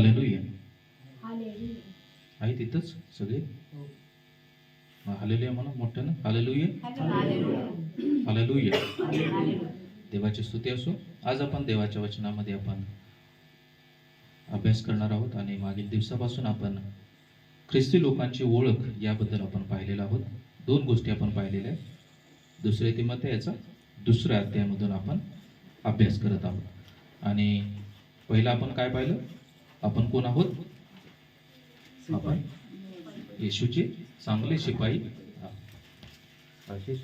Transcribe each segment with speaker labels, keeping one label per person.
Speaker 1: Hallelujah आहे तिथंच सगळे. हालेलुया म्हणा मोठ्यानं. Hallelujah hallelujah. देवाची स्तुती असो. आज आपण देवाच्या वचनामध्ये आपण अभ्यास करणार आहोत आणि मागील दिवसापासून आपण ख्रिस्ती लोकांची ओळख याबद्दल आपण पाहिलेलं आहोत. दोन गोष्टी आपण पाहिलेल्या आहेत. दुसरे तिमोथेयाचा दुसऱ्या अध्यायामधून आपण अभ्यास करत आहोत. आणि पहिला आपण काय पाहिलं? आपण कोण आहोत? आपण येशूचे चांगले शिपाई. आशिष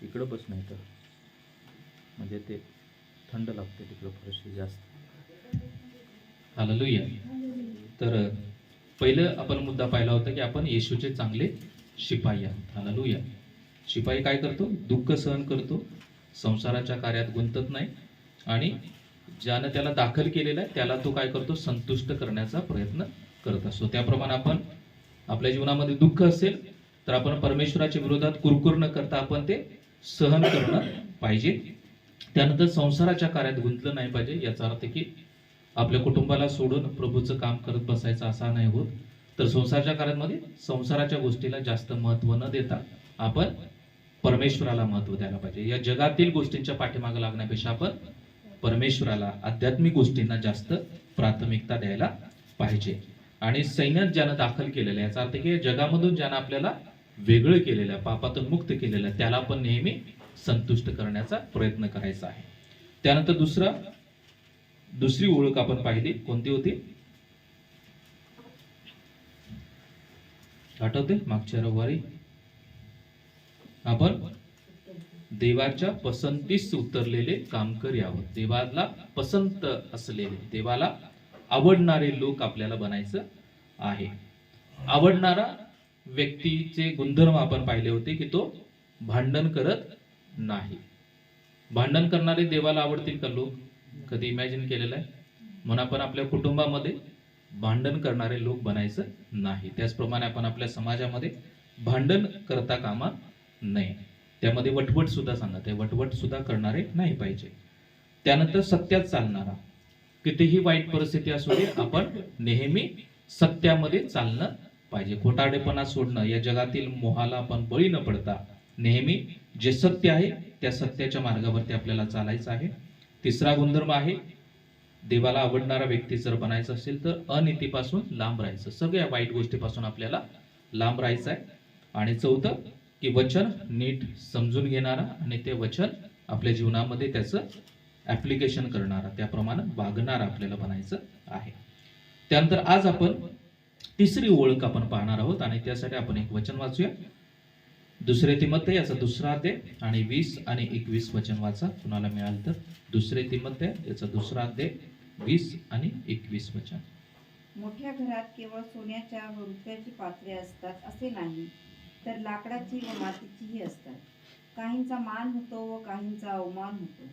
Speaker 1: इकडं बस, नाही तर म्हणजे ते थंड लागते तिकडं थोडीशी जास्त. हालेलुया. तर पहिलं आपण मुद्दा पाहिला होता की आपण येशूचे चांगले शिपाई आहोत. हालेलुया. शिपाई काय करतो? दुःख सहन करतो, संसाराच्या कार्यात गुंतत नाही आणि ज्यानं त्याला दाखल केलेला आहे त्याला तो काय करतो? संतुष्ट करण्याचा प्रयत्न करत असतो. त्याप्रमाणे आपण आपल्या जीवनामध्ये दुःख असेल तर आपण परमेश्वराच्या विरोधात कुरकुर न करता आपण ते सहन करणं पाहिजे. त्यानंतर संसाराच्या कार्यात गुंतलं नाही पाहिजे. याचा अर्थ की आपल्या कुटुंबाला सोडून प्रभूचं काम करत बसायचं असा नाही होत. तर संसाराच्या कार्यामध्ये संसाराच्या गोष्टीला जास्त महत्व न देता आपण परमेश्वराला महत्व द्यायला पाहिजे. या जगातील गोष्टींच्या पाठीमागे लागण्यापेक्षा आपण परमेश्वराला, आध्यात्मिक गोष्टींना जास्त प्राथमिकता द्यायला पाहिजे. आणि सैन्यात ज्यानं दाखल केलेलं आहे, याचा अर्थ की जगामधून ज्यानं आपल्याला वेगळं केलेलं आहे, पापातून मुक्त केलेलं आहे, त्याला आपण नेहमी संतुष्ट करण्याचा प्रयत्न करायचा आहे. त्यानंतर दुसरी ओळख आपण पाहिली. कोणती होती? आठवते? मागच्या रविवारी आपण देवाच्या पसंतीस उतरलेले कामकरी आहोत. देवाला पसंत असलेले, देवाला आवडणारे लोक आपल्याला बनायचं आहे. आवडणारा व्यक्तीचे गुणधर्म आपण पाहिले होते की तो भांडण करत नाही. भांडण करणारे देवाला आवडतील का लोक? कधी इमॅजिन केलेलं आहे? म्हणून आपण आपल्या कुटुंबामध्ये भांडण करणारे लोक बनायचं नाही. त्याचप्रमाणे आपण आपल्या समाजामध्ये भांडण करता कामा नये. त्यामध्ये वटवट सुद्धा सांगत आहे, वटवट सुद्धा करणारे नाही पाहिजे. त्यानंतर सत्यात चालणारा, कितीही वाईट परिस्थिती असू दे आपण नेहमी सत्यामध्ये चालणं पाहिजे. खोटारडेपणा सोडणं, या जगातील मोहाला आपण बळी न पडता नेहमी जे सत्य आहे त्या सत्याच्या मार्गावरती आपल्याला चालायचं आहे. तिसरा गुणधर्म आहे, देवाला आवडणारा व्यक्ती जर बनायचं असेल तर अनितीपासून लांब राहायचं. सगळ्या वाईट गोष्टीपासून आपल्याला लांब राहायचं आहे. आणि चौथं की वचन नीट समजून घेणारा आणि ते वचन आपल्या जीवनामध्ये त्याचं ऍप्लिकेशन करणारा, त्याप्रमाणे वागणारा आपल्याला बनायचं आहे. त्यानंतर आज आपण तिसरी ओळख आपण पाहणार आहोत आणि त्यासाठी आपण एक वचन वाचूया. दुसरे तिमोथेयाचा दुसरा अध्याय आणि 20 आणि 21 वचन वाचा. कुणाला मिळालं तर दुसरे तिमोथेय याचा दुसरा अध्याय 20 आणि 21 वचन.
Speaker 2: मोठ्या घरात केवळ सोन्याच्या व रुपयाची पात्रे असतात असे नाही, तर लाकडाची व मातीचीही असतात. काहींचा मान होतो व काहींचा अवमान होतो.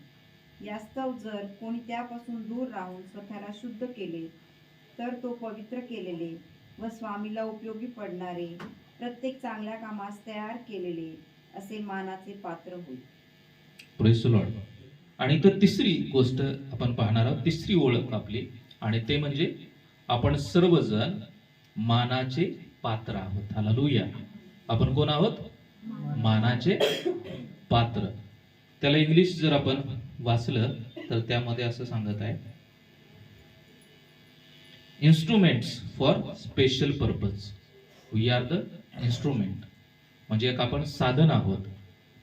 Speaker 2: यास्तव जर कोणी त्यापासून दूर राहून स्वतःला शुद्ध केले तर तो पवित्र केलेले व स्वामीला उपयोगी पडणारे, प्रत्येक चांगल्या कामास तयार केलेले असे मानाचे पात्र होईल.
Speaker 1: Praise the Lord. आणि तर तिसरी गोष्ट आपण पाहणार आहोत, तिसरी ओळख आपली, आणि ते म्हणजे आपण सर्वजण मानाचे पात्र आहोत. हालेलुया. आपण कोण आहोत? मानाचे पात्र. त्याला इंग्लिश जर आपण वाचलं तर त्यामध्ये असं सांगत आहे, instruments for special purpose. We are the instrument. म्हणजे एक आपण साधन आहोत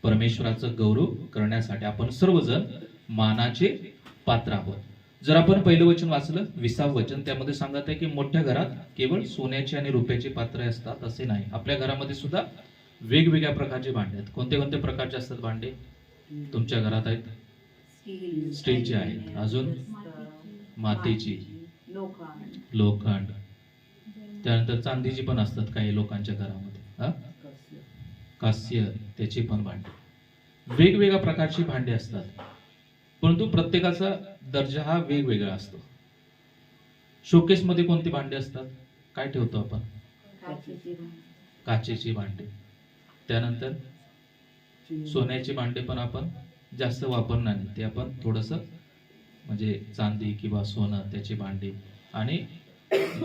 Speaker 1: परमेश्वराचं गौरव करण्यासाठी. आपण सर्वजण मानाचे पात्र आहोत. जर आपण पहिलं वचन वाचलं, 20 वचन, त्यामध्ये सांगत आहे की मोठ्या घरात केवळ सोन्याची आणि रुपयाची पात्रे असतात असे नाही. आपल्या घरामध्ये सुद्धा वेगवेगळ्या प्रकारचे भांडे आहेत. कोणते कोणते प्रकारचे असतात भांडे तुमच्या घरात? आहेत स्टीलची आहेत, अजून मातीची, लोखंड, त्यानंतर चांदीची पण असतात काही लोकांच्या घरामध्ये, कास्य, त्याची पण भांडी. वेगवेगळ्या प्रकारची भांडी असतात, परंतु प्रत्येकाचा दर्जा हा वेगवेगळा असतो. शोकेस मध्ये कोणती भांडी असतात? काय ठेवतो आपण? काचेची भांडी. त्यानंतर सोन्याची भांडी पण आपण जास्त वापरणार नाही, ते आपण थोडंसं म्हणजे चांदी किंवा सोनं त्याची भांडी. आणि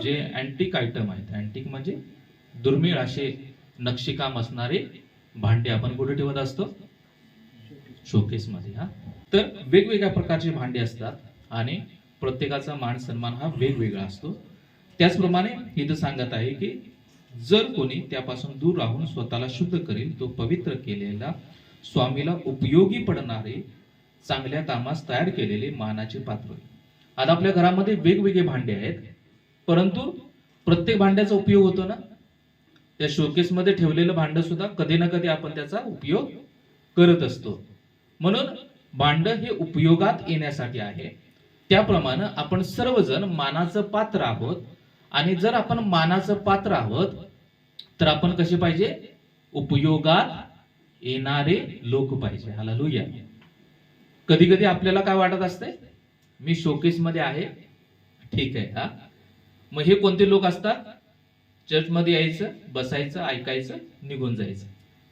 Speaker 1: जे अँटिक आयटम आहेत, अँटिक म्हणजे दुर्मिळ असे नक्षीकाम असणारे भांडे आपण कुठे ठेवत असतो? शोकेस मध्ये. हा, तर वेगवेगळ्या प्रकारचे भांडे असतात आणि प्रत्येकाचा मान सन्मान हा वेगवेगळा असतो. त्याचप्रमाणे इथं सांगत आहे की जर कोणी त्यापासून दूर राहून स्वतःला शुद्ध करेल, तो पवित्र केलेला, स्वामीला उपयोगी पडणारे, चांगल्या कामास तयार केलेले मानाचे पात्र होईल. आता आपल्या घरामध्ये वेगवेगळे भांडे आहेत, परंतु प्रत्येक भांड्याचा उपयोग होतो ना. त्या शोकेसमध्ये ठेवलेलं भांड सुद्धा कधी ना कधी आपण त्याचा उपयोग करत असतो. म्हणून भांड हे उपयोगात येण्यासाठी आहे. त्याप्रमाणे आपण सर्वजण मानाचं पात्र आहोत आणि जर आपण मानाचं पात्र आहोत तर आपण कसे पाहिजे? उपयोगात येणारे लोक पाहिजे. हालेलुया. कधी कधी आपल्याला काय वाटत असते? मी शोकेस मध्ये आहे, ठीक आहे. हा, मग हे कोणते लोक असतात? चर्च मध्ये यायचं, बसायचं, ऐकायचं, निघून जायचं,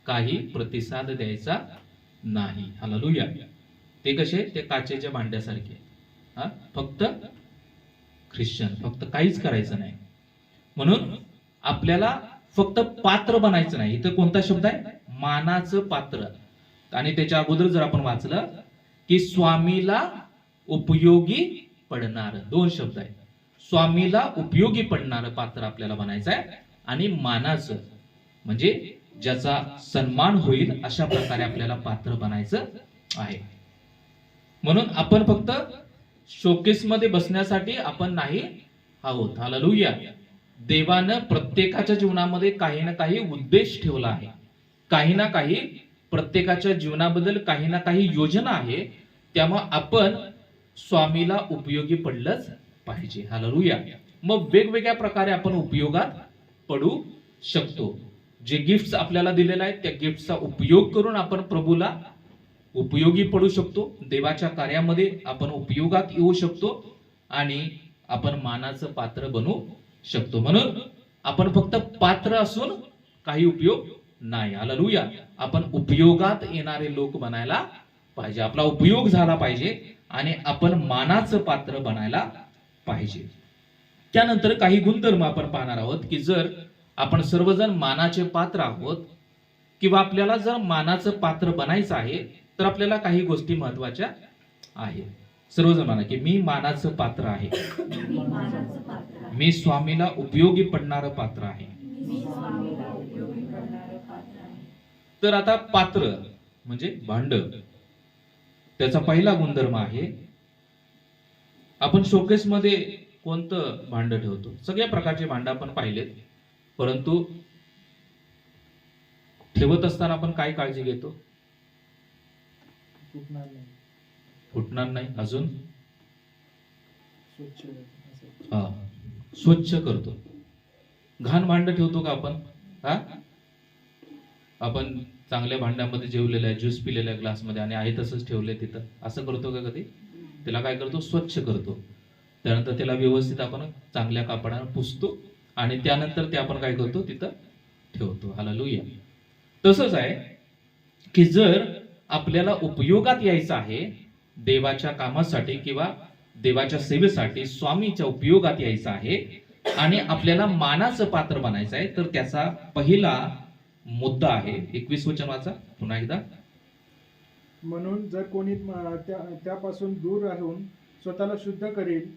Speaker 1: काही प्रतिसाद द्यायचा नाही. हालेलुया. ते कसे? ते काचेच्या भांड्यासारखे. हा, फक्त ख्रिश्चन, फक्त काहीच करायचं नाही. म्हणून आपल्याला फक्त पात्र बनायचं नाही. इथं कोणता शब्द आहे? मानाचं पात्र. आणि त्याच्या अगोदर जर आपण वाचलं की स्वामीला उपयोगी पडणार, दोन शब्द आहेत. स्वामीला उपयोगी पडणारं पात्र आपल्याला बनायचं आहे आणि मानाचं म्हणजे ज्याचा सन्मान होईल अशा प्रकारे आपल्याला पात्र बनायचं आहे. म्हणून आपण फक्त शोकेस मध्ये बसण्यासाठी आपण नाही आहोत. हालेलुया. देवानं प्रत्येकाच्या जीवनामध्ये काही ना काही उद्देश ठेवला आहे, काही ना काही प्रत्येकाच्या जीवनाबद्दल काही ना काही योजना आहे. त्यामुळे आपण स्वामीला उपयोगी पडलंच पाहिजे. हालेलुया. मग वेगवेगळ्या प्रकारे आपण उपयोगात पडू शकतो. जे गिफ्ट्स आपल्याला दिलेले आहेत त्या गिफ्टचा उपयोग करून आपण प्रभूला उपयोगी पडू शकतो, देवाच्या कार्यामध्ये आपण उपयोगात येऊ शकतो आणि आपण मानाचं पात्र बनू शकतो. म्हणून आपण फक्त पात्र असून काही उपयोग नाही. हालेलुया. आपण उपयोगात येणारे लोक बनायला पाहिजे. आपला उपयोग झाला पाहिजे आणि आपण मानाचं पात्र बनायला पाहिजे. त्यानंतर काही गुणधर्म आपण पाहणार आहोत की जर आपण सर्वजण मानाचे पात्र आहोत किंवा आपल्याला जर मानाचं पात्र बनायचं आहे तर आपल्याला काही गोष्टी महत्वाच्या आहेत. सर्वजण म्हणा की मी मानाचं पात्र आहे, मी स्वामीला उपयोगी पडणारं पात्र आहे. तर आता पात्र म्हणजे भांड, त्याचा पहिला गुणधर्म आहे. आपण शोकेस मध्ये कोणतं भांड ठेवतो? सगळ्या प्रकारचे भांड आपण पाहिलेत, परंतु ठेवत असताना आपण काय काळजी घेतो? फुटणार नाही. अजून स्वच्छ करतो. घाण भांड ठेवतो का आपण? हा, आपण चांगल्या भांड्यामध्ये जेवलेलं आहे, ज्यूस पिलेल्या ग्लासमध्ये आणि आहे तसंच ठेवलंय तिथं, असं करतो का कधी? त्याला काय करतो? स्वच्छ करतो. त्यानंतर त्याला व्यवस्थित आपण चांगल्या कापडाने पुसतो आणि त्यानंतर ते आपण काय करतो? तिथं ठेवतो. हालेलुया. तसंच आहे की जर आपल्याला उपयोगात यायचं आहे देवाच्या कामासाठी किंवा देवाच्या सेवेसाठी, स्वामीच्या उपयोगात यायचं आहे आणि आपल्याला मानाचं पात्र बनायचं आहे तर त्याचा पहिला मुद्दा आहे 21 वचन वाचा पुन्हा एकदा.
Speaker 3: म्हणून जर कोणी त्यापासून दूर राहून स्वतःला शुद्ध करेल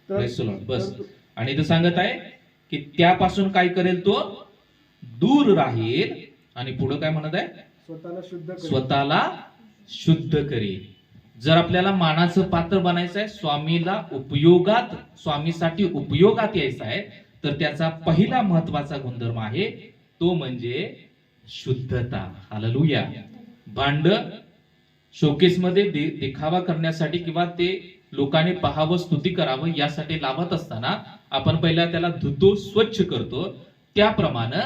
Speaker 3: तर
Speaker 1: बस. आणि इथं सांगत आहे की त्यापासून काय करेल? तो दूर राहील. आणि पुढे काय म्हणत आहे? स्वतःला शुद्ध करेल. जर आपल्याला मानाचं पात्र बनायचं आहे, स्वामीला उपयोगात, स्वामीसाठी उपयोगात यायचं आहे तर त्याचा पहिला महत्वाचा गुणधर्म आहे तो म्हणजे शुद्धता. हालेलुया. भांड शोकेस मध्ये दिखावा करण्यासाठी किंवा ते लोकांनी पाहावं, स्तुती करावं यासाठी लावत असताना आपण पहिला त्याला धुतो, स्वच्छ करतो. त्याप्रमाणे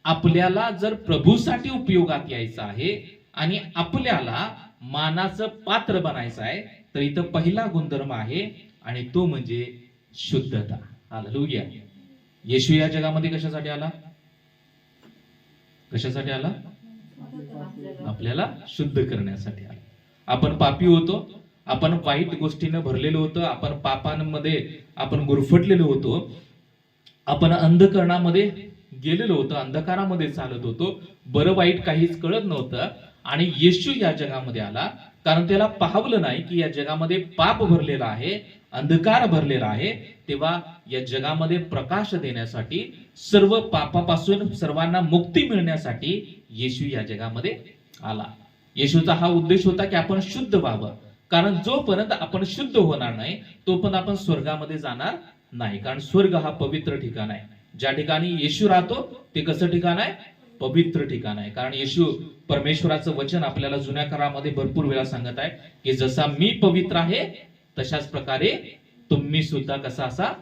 Speaker 1: आपल्याला जर प्रभूसाठी उपयोगात यायचं आहे आणि आपल्याला मानाचं पात्र बनायचं आहे तर इथं पहिला गुणधर्म आहे आणि तो म्हणजे शुद्धता. हालेलुया. येशू या जगामध्ये कशासाठी आला? कशासाठी आला? आपल्याला शुद्ध करण्यासाठी आला. आपण पापी होतो, आपण वाईट गोष्टीनं भरलेलो होतो, आपण पापांमध्ये आपण गुरफटलेलो होतो. आपण अंधकरणामध्ये गेलेलो होतो, अंधकारामध्ये चालत होतो, बरं वाईट काहीच कळत नव्हतं. आणि येशू या जगामध्ये आला, कारण त्याला पाहवलं नाही की या जगामध्ये पाप भरलेला आहे, अंधकार भरलेला आहे. तेव्हा या जगामध्ये प्रकाश देण्यासाठी, सर्व पापापासून सर्वांना मुक्ती मिळण्यासाठी येशू या जगामध्ये आला. येशूचा हा उद्देश होता की आपण शुद्ध व्हावं, कारण जोपर्यंत आपण शुद्ध होणार नाही तोपर्यंत आपण स्वर्गामध्ये जाणार नाही. कारण स्वर्ग हा पवित्र ठिकाण आहे. ज्या ठिकाणी येशू राहतो ते कसं ठिकाण आहे? पवित्र ठिकाण आहे. कारण येशू, परमेश्वराचं वचन आपल्याला जुन्या करारामध्ये भरपूर वेळा सांगत आहे की जसा मी पवित्र आहे तशाच प्रकारे तुम्ही सुद्धा कसा असा?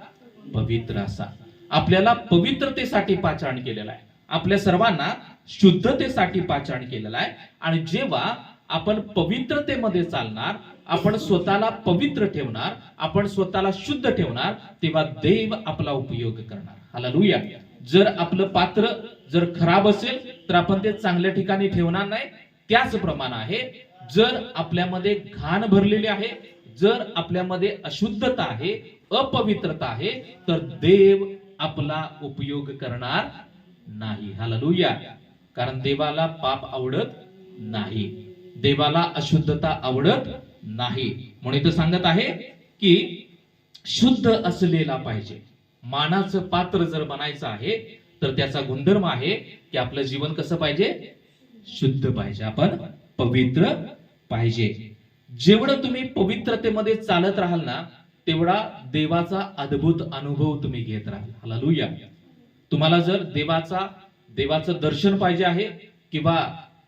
Speaker 1: पवित्र असा. आपल्याला पवित्रतेसाठी पाचारण केलेलं आहे, आपल्या सर्वांना शुद्धतेसाठी पाचारण केलेलं आहे. आणि जेव्हा आपण पवित्रतेमध्ये चालणार, आपण स्वतःला पवित्र ठेवणार, आपण स्वतःला शुद्ध ठेवणार, तेव्हा देव आपला उपयोग करणार. हालेलुया. जर आपलं पात्र जर खराब असेल तर आपण ते चांगल्या ठिकाणी ठेवणार नाही. त्याचप्रमाणे आहे, जर आपल्यामध्ये घाण भरलेली आहे, जर आपल्यामध्ये अशुद्धता आहे, अपवित्रता आहे, तर देव आपला उपयोग करणार नाही. हालेलुया. कारण देवाला पाप आवडत नाही, देवाला अशुद्धता आवडत नाही. म्हणून इथं सांगत आहे की शुद्ध असलेला पाहिजे. मानाचं पात्र जर बनायचं आहे तर त्याचा गुणधर्म आहे की आपलं जीवन कसं पाहिजे? शुद्ध पाहिजे, आपण पवित्र पाहिजे. जेवढं तुम्ही पवित्रतेमध्ये चालत राहाल ना, तेवढा देवाचा अद्भुत अनुभव तुम्ही घेत राहाल. हालेलुया. तुम्हाला जर देवाचं दर्शन पाहिजे आहे, किंवा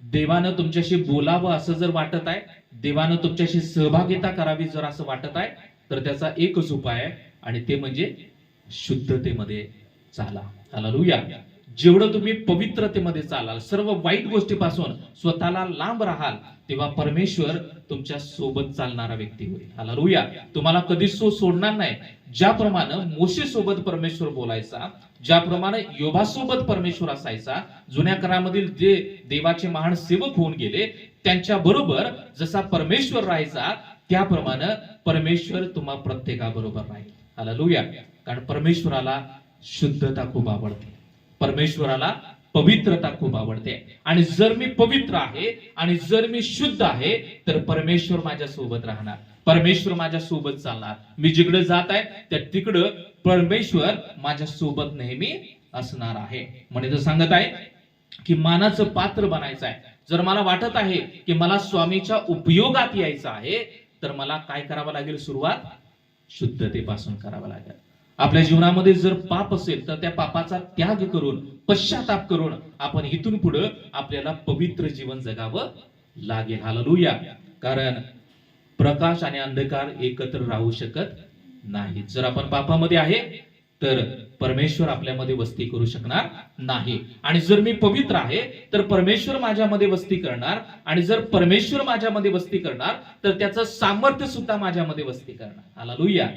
Speaker 1: देवानं तुमच्याशी बोलावं असं जर वाटत आहे, देवानं तुमच्याशी सहभागिता करावी जर असं वाटत आहे, तर त्याचा एकच उपाय आहे आणि ते म्हणजे शुद्धतेमध्ये चाला. हालेलुया. जेवढं तुम्ही पवित्रतेमध्ये चालाल, सर्व वाईट गोष्टीपासून स्वतःला लांब राहाल, तेव्हा परमेश्वर तुमच्या सोबत चालणारा व्यक्ती होईल. हालेलुया. तुम्हाला कधीच तो सोडणार नाही. ज्याप्रमाणे मोशे सोबत परमेश्वर बोलायचा, ज्याप्रमाणे योबासोबत परमेश्वर असायचा, जुन्या करारामधील जे देवाचे महान सेवक होऊन गेले त्यांच्या बरोबर जसा परमेश्वर राहायचा, त्याप्रमाणे परमेश्वर तुम्हा प्रत्येकाबरोबर राहील. हालेलुया. कारण परमेश्वराला शुद्धता खूप आवडते, परमेश्वराला पवित्रता खूप आवडते. आणि जर मी पवित्र आहे आणि जर मी शुद्ध आहे तर परमेश्वर माझ्या सोबत राहणार, परमेश्वर माझ्या सोबत चालणार. मी जिकडे जात आहे त्या तिकडं परमेश्वर माझ्या सोबत नेहमी असणार आहे. म्हणजे तो सांगत आहे की मानाचं पात्र बनायचं आहे. जर मला वाटत आहे की मला स्वामीच्या उपयोगात यायचं आहे, तर मला काय करावं लागेल? सुरुवात शुद्धतेपासून करावं लागेल. आपल्या जीवनामध्ये जर पाप असेल तर त्या पापाचा त्याग करून, पश्चाताप करून आपण इथून पुढे आपल्याला पवित्र जीवन जगावं लागेल. हालेलुया. कारण प्रकाश आणि अंधकार एकत्र राहू शकत नाही. जर आपण पापामध्ये आहे तर परमेश्वर आपल्यामध्ये वस्ती करू शकणार नाही. आणि जर मी पवित्र आहे तर परमेश्वर माझ्यामध्ये वस्ती करणार. आणि जर परमेश्वर माझ्यामध्ये वस्ती करणार तर त्याचं सामर्थ्य सुद्धा माझ्यामध्ये वस्ती करणार. हालेलुया.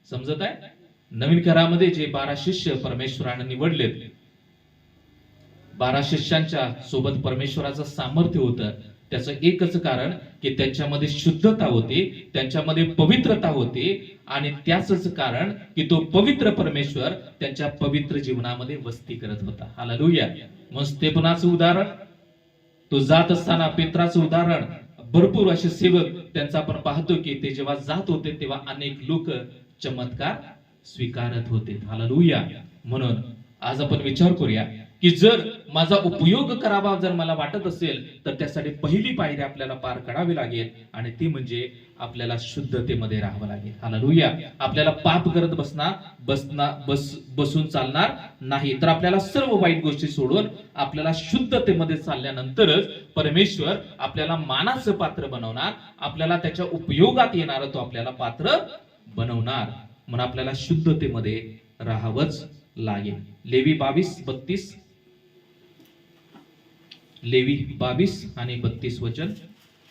Speaker 1: समजत आहे? नवीन करारामध्ये जे 12 शिष्य परमेश्वराने निवडलेत, 12 शिष्यांच्या सोबत परमेश्वराचं सामर्थ्य होतं. त्याचं एकच कारण की त्यांच्यामध्ये शुद्धता होती, त्यांच्यामध्ये पवित्रता होती. आणि त्याच कारण की तो पवित्र परमेश्वर त्यांच्या पवित्र जीवनामध्ये वस्ती करत होता. हालेलुया. मग स्तेफनाचं उदाहरण, तो जात असताना पेत्राचं उदाहरण, भरपूर असे सेवक त्यांचा आपण पाहतो की ते जेव्हा जात होते तेव्हा अनेक लोक चमत्कार स्वीकारत होते. हालेलुया. म्हणून आज आपण विचार करूया की जर माझा उपयोग करावा जर मला वाटत असेल तर त्यासाठी पहिली पायरी आपल्याला पार करावी लागेल आणि ती म्हणजे आपल्याला शुद्धतेमध्ये राहावं लागेल. हालेलुया. आपल्याला पाप करत बसून चालणार नाही. तर आपल्याला सर्व वाईट गोष्टी सोडून आपल्याला शुद्धतेमध्ये चालल्यानंतरच परमेश्वर आपल्याला मानाचं पात्र बनवणार, आपल्याला त्याच्या उपयोगात येणार तो आपल्याला पात्र बनवणार. म्हणून आपल्याला शुद्धतेमध्ये राहावंच लागेल. लेवी 22:32, लेवी 22 आणि 32 वचन.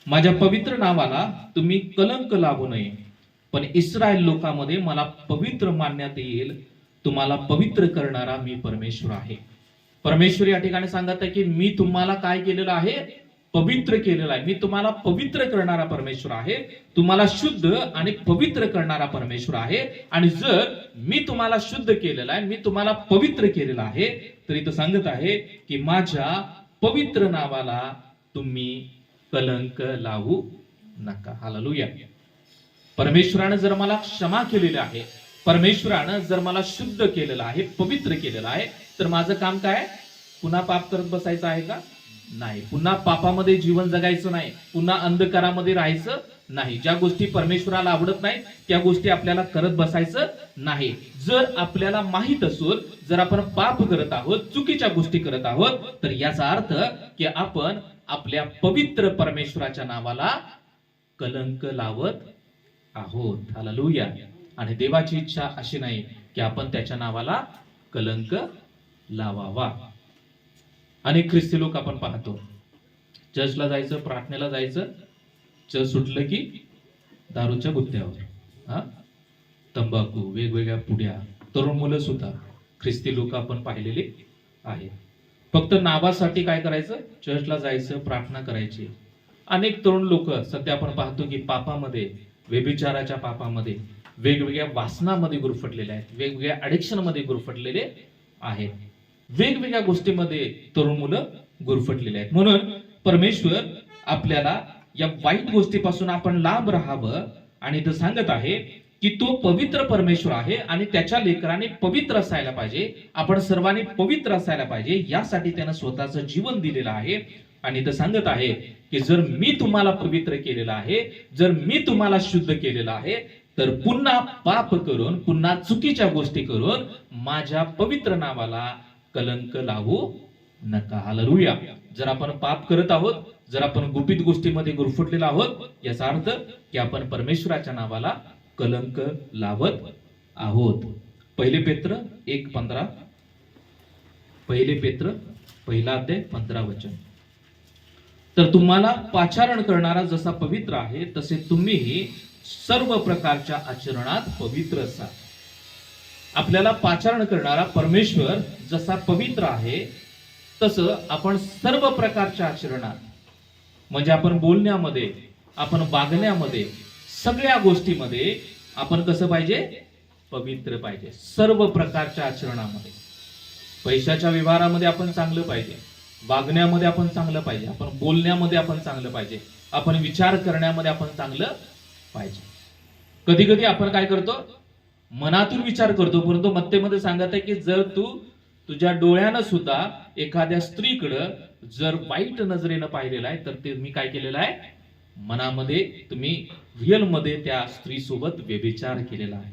Speaker 1: माझ्या पवित्र नावाला तुम्ही कलंक लावू नये, पण इस्रायल लोकांमध्ये मला पवित्र मानण्यात येईल. तुम्हाला पवित्र करणारा मी परमेश्वर आहे. परमेश्वर या ठिकाणी सांगत आहे की मी तुम्हाला काय केलेलं आहे? पवित्र केलेला आहे. मी तुम्हाला पवित्र करणारा परमेश्वर आहे, तुम्हाला शुद्ध आणि पवित्र करणारा परमेश्वर आहे. आणि जर मी तुम्हाला शुद्ध केलेला आहे, मी तुम्हाला पवित्र केलेला आहे, तर इथं सांगत आहे की माझ्या पवित्र नावाला तुम्ही कलंक लावू नका. हालेलुया. परमेश्वरानं जर मला क्षमा केलेलं आहे, परमेश्वरानं जर मला शुद्ध केलेलं आहे, पवित्र केलेलं आहे, तर माझं काम काय? पुन्हा पाप करत बसायचं आहे का? नाही. पुन्हा पापामध्ये जीवन जगायचं नाही, पुन्हा अंधकारामध्ये राहायचं नाही. ज्या गोष्टी परमेश्वराला आवडत नाही त्या गोष्टी आपल्याला करत बसायचं नाही. जर आपल्याला माहित असेल, जर आपण पाप करत आहोत, चुकीच्या गोष्टी करत आहोत, तर याचा अर्थ की आपण आपल्या पवित्र परमेश्वराच्या नावाला कलंक लावत आहोत. हालेलुया. आणि देवाची इच्छा अशी नाही की आपण त्याच्या नावाला कलंक लावावा. अनेक ख्रिस्ती लोक आपण पाहतो, चर्चला जायचं, प्रार्थनेला जायचं, चर्च सुटलं की दारूच्या गुत्त्यावर, तंबाखू, वेगवेगळ्या पुड्या, तरुण मुलं सुद्धा ख्रिस्ती लोक आपण पाहिलेले आहेत. फक्त नावासाठी काय करायचं? चर्चला जायचं, प्रार्थना करायची. अनेक तरुण लोक सध्या आपण पाहतो की पापामध्ये, व्यभिचाराच्या पापामध्ये, वेगवेगळ्या वासनामध्ये गुरफटलेले आहेत, वेगवेगळ्या ॲडिक्शन मध्ये गुरफटलेले आहेत, वेगवेगळ्या गोष्टीमध्ये तरुण मुलं गुरफटलेले आहेत. म्हणून परमेश्वर आपल्याला या वाईट गोष्टीपासून आपण लांब राहावं. आणि तो सांगत आहे की तो पवित्र परमेश्वर आहे आणि त्याच्या लेकराने पवित्र असायला पाहिजे, आपण सर्वांनी पवित्र असायला पाहिजे, यासाठी त्यानं स्वतःचं जीवन दिलेलं आहे. आणि तो सांगत आहे की जर मी तुम्हाला पवित्र केलेलं आहे, जर मी तुम्हाला शुद्ध केलेलं आहे, तर पुन्हा पाप करून, पुन्हा चुकीच्या गोष्टी करून माझ्या पवित्र नावाला कलंक लावू नका. हालेलुया. जर आपण पाप करत आहोत, जर आपण गुपित गोष्टीमध्ये गुरफटलेलो आहोत, याचा अर्थ की आपण परमेश्वराच्या नावाला कलंक लावत आहोत. पहिले पेत्र 1:15, पहिले पेत्र 1:15. तर तुम्हाला पाचारण करणारा जसा पवित्र आहे, तसे तुम्हीही सर्व प्रकारच्या आचरणात पवित्र असा. आपल्याला पाचारण करणारा परमेश्वर जसा पवित्र आहे, तसं आपण सर्व प्रकारच्या आचरणात, म्हणजे आपण बोलण्यामध्ये, आपण वागण्यामध्ये, सगळ्या गोष्टीमध्ये आपण कसं पाहिजे? पवित्र पाहिजे. सर्व प्रकारच्या आचरणामध्ये, पैशाच्या व्यवहारामध्ये आपण चांगलं पाहिजे, वागण्यामध्ये आपण चांगलं पाहिजे, आपण बोलण्यामध्ये आपण चांगलं पाहिजे, आपण विचार करण्यामध्ये आपण चांगलं पाहिजे. कधी कधी आपण काय करतो? मनातून विचार करतो, परंतु मत्तेमध्ये सांगत आहे की जर तू तुझ्या डोळ्यानं सुद्धा एखाद्या स्त्रीकडं जर वाईट नजरेनं पाहिलेलं आहे, तर ते मी काय केलेलं आहे? मनामध्ये तुम्ही रिअल मध्ये त्या स्त्री सोबत व्यभिचार केलेला आहे.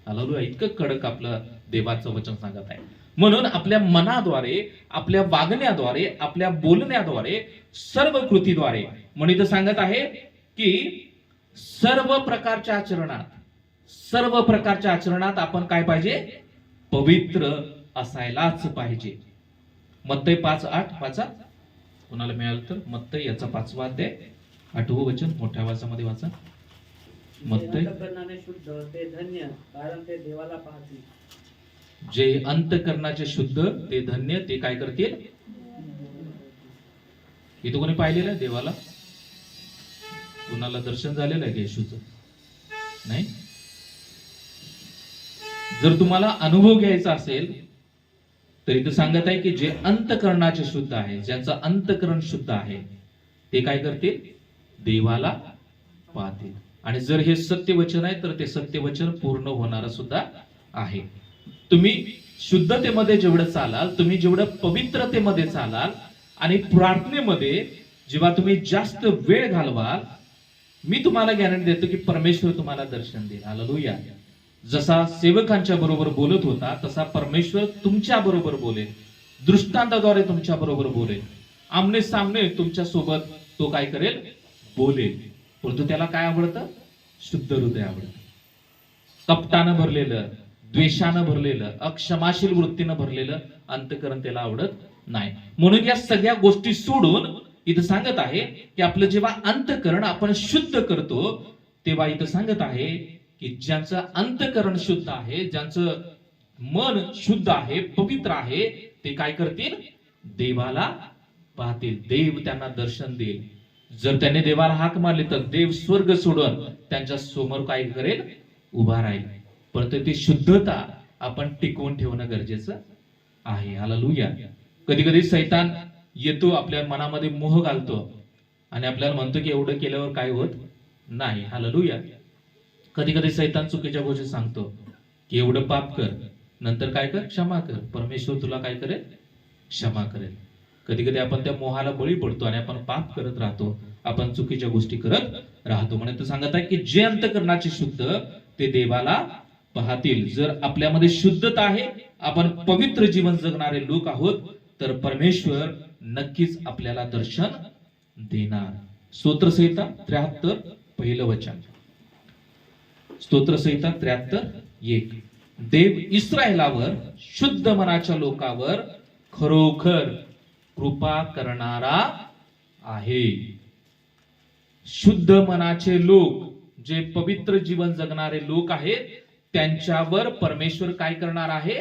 Speaker 1: हालेलुया. इतकं कडक आपलं देवाचं वचन सांगत आहे. म्हणून आपल्या मनाद्वारे, आपल्या वागण्याद्वारे, आपल्या बोलण्याद्वारे, सर्व कृतीद्वारे, म्हणून इथं सांगत आहे की सर्व प्रकारच्या आचरणात, सर्व प्रकारच्या आचरणात आपण काय पाहिजे? पवित्र असायलाच पाहिजे. मत्तई 5:8 वाचा, कोणाला मिळालं तर. मत्तई याचा 5वा अध्याय 8वं वचन मोठ्या आवाजामध्ये वाचा. मत्तई.
Speaker 4: शुद्ध ते धन्य, कारण ते देवाला पाहतील.
Speaker 1: जे अंतकरणाचे शुद्ध ते धन्य, ते काय करतील? इथं कोणी पाहिलेलं आहे देवाला? कुणाला दर्शन झालेलं आहे येशूचं? नाही. जर तुम्हाला अनुभव घ्यायचा असेल तर इथं सांगत आहे की जे अंतकरणाचे शुद्ध आहे, ज्यांचं अंतकरण शुद्ध आहे, ते काय करतील? देवाला पाहतील. आणि जर हे सत्य वचन आहे तर ते सत्य वचन पूर्ण होणार सुद्धा आहे. तुम्ही शुद्धतेमध्ये जेवढं चालाल, तुम्ही जेवढं पवित्रतेमध्ये चालाल आणि प्रार्थनेमध्ये जेव्हा तुम्ही जास्त वेळ घालवाल, मी तुम्हाला गॅरंटी देतो की परमेश्वर तुम्हाला दर्शन देईल. हालेलुया. जसा सेवकांच्या बरोबर बोलत होता, तसा परमेश्वर तुमच्या बरोबर बोलेल, दृष्टांताद्वारे तुमच्या बरोबर बोलेल, आमने सामने तुमच्या सोबत तो काय करेल? बोलेल. परंतु त्याला काय आवडतं? शुद्ध हृदय आवडतं. कपटानं भरलेलं, द्वेषानं भरलेलं, अक्षमाशील वृत्तीनं भरलेलं अंतकरण त्याला आवडत नाही. म्हणून या सगळ्या गोष्टी सोडून इथं सांगत आहे की आपलं जेव्हा अंतकरण आपण शुद्ध करतो, तेव्हा इथं सांगत आहे की ज्यांचं अंतकरण शुद्ध आहे, ज्यांचं मन शुद्ध आहे, पवित्र आहे, ते काय करतील? देवाला पाहतील, देव त्यांना दर्शन देईल. जर त्यांनी देवाला हाक मारली तर देव स्वर्ग सोडून त्यांच्या समोर काय करेल, उभा राहील. परंतु ती शुद्धता आपण टिकवून ठेवणं गरजेचं आहे. हालेलुया. कधी कधी सैतान येतो, आपल्या मनामध्ये मोह घालतो आणि आपल्याला म्हणतो की एवढं केल्यावर काय होत नाही. हालेलुया. कधी कधी सैतान चुकीच्या गोष्टी सांगतो की एवढं पाप कर, नंतर काय कर, क्षमा कर, परमेश्वर तुला काय करेल, क्षमा करेल. कधी कधी आपण त्या मोहाला बळी पडतो आणि आपण पाप करत राहतो, आपण चुकीच्या गोष्टी करत राहतो. म्हणून तो सांगत आहे की जे अंतःकरणाचे शुद्ध ते देवाला पाहतील. जर आपल्यामध्ये शुद्धता आहे, आपण पवित्र जीवन जगणारे लोक आहोत, तर परमेश्वर नक्कीच आपल्याला दर्शन देणार. स्तोत्रसंहिता 73 पहिलं वचन. स्तोत्रसंहिता 73:1. देव इस्रायलावर, शुद्ध मनाच्या लोकांवर खरोखर कृपा करणारा आहे. शुद्ध मनाचे लोक, जे पवित्र जीवन जगणारे लोक आहेत, त्यांच्यावर परमेश्वर काय करणार आहे,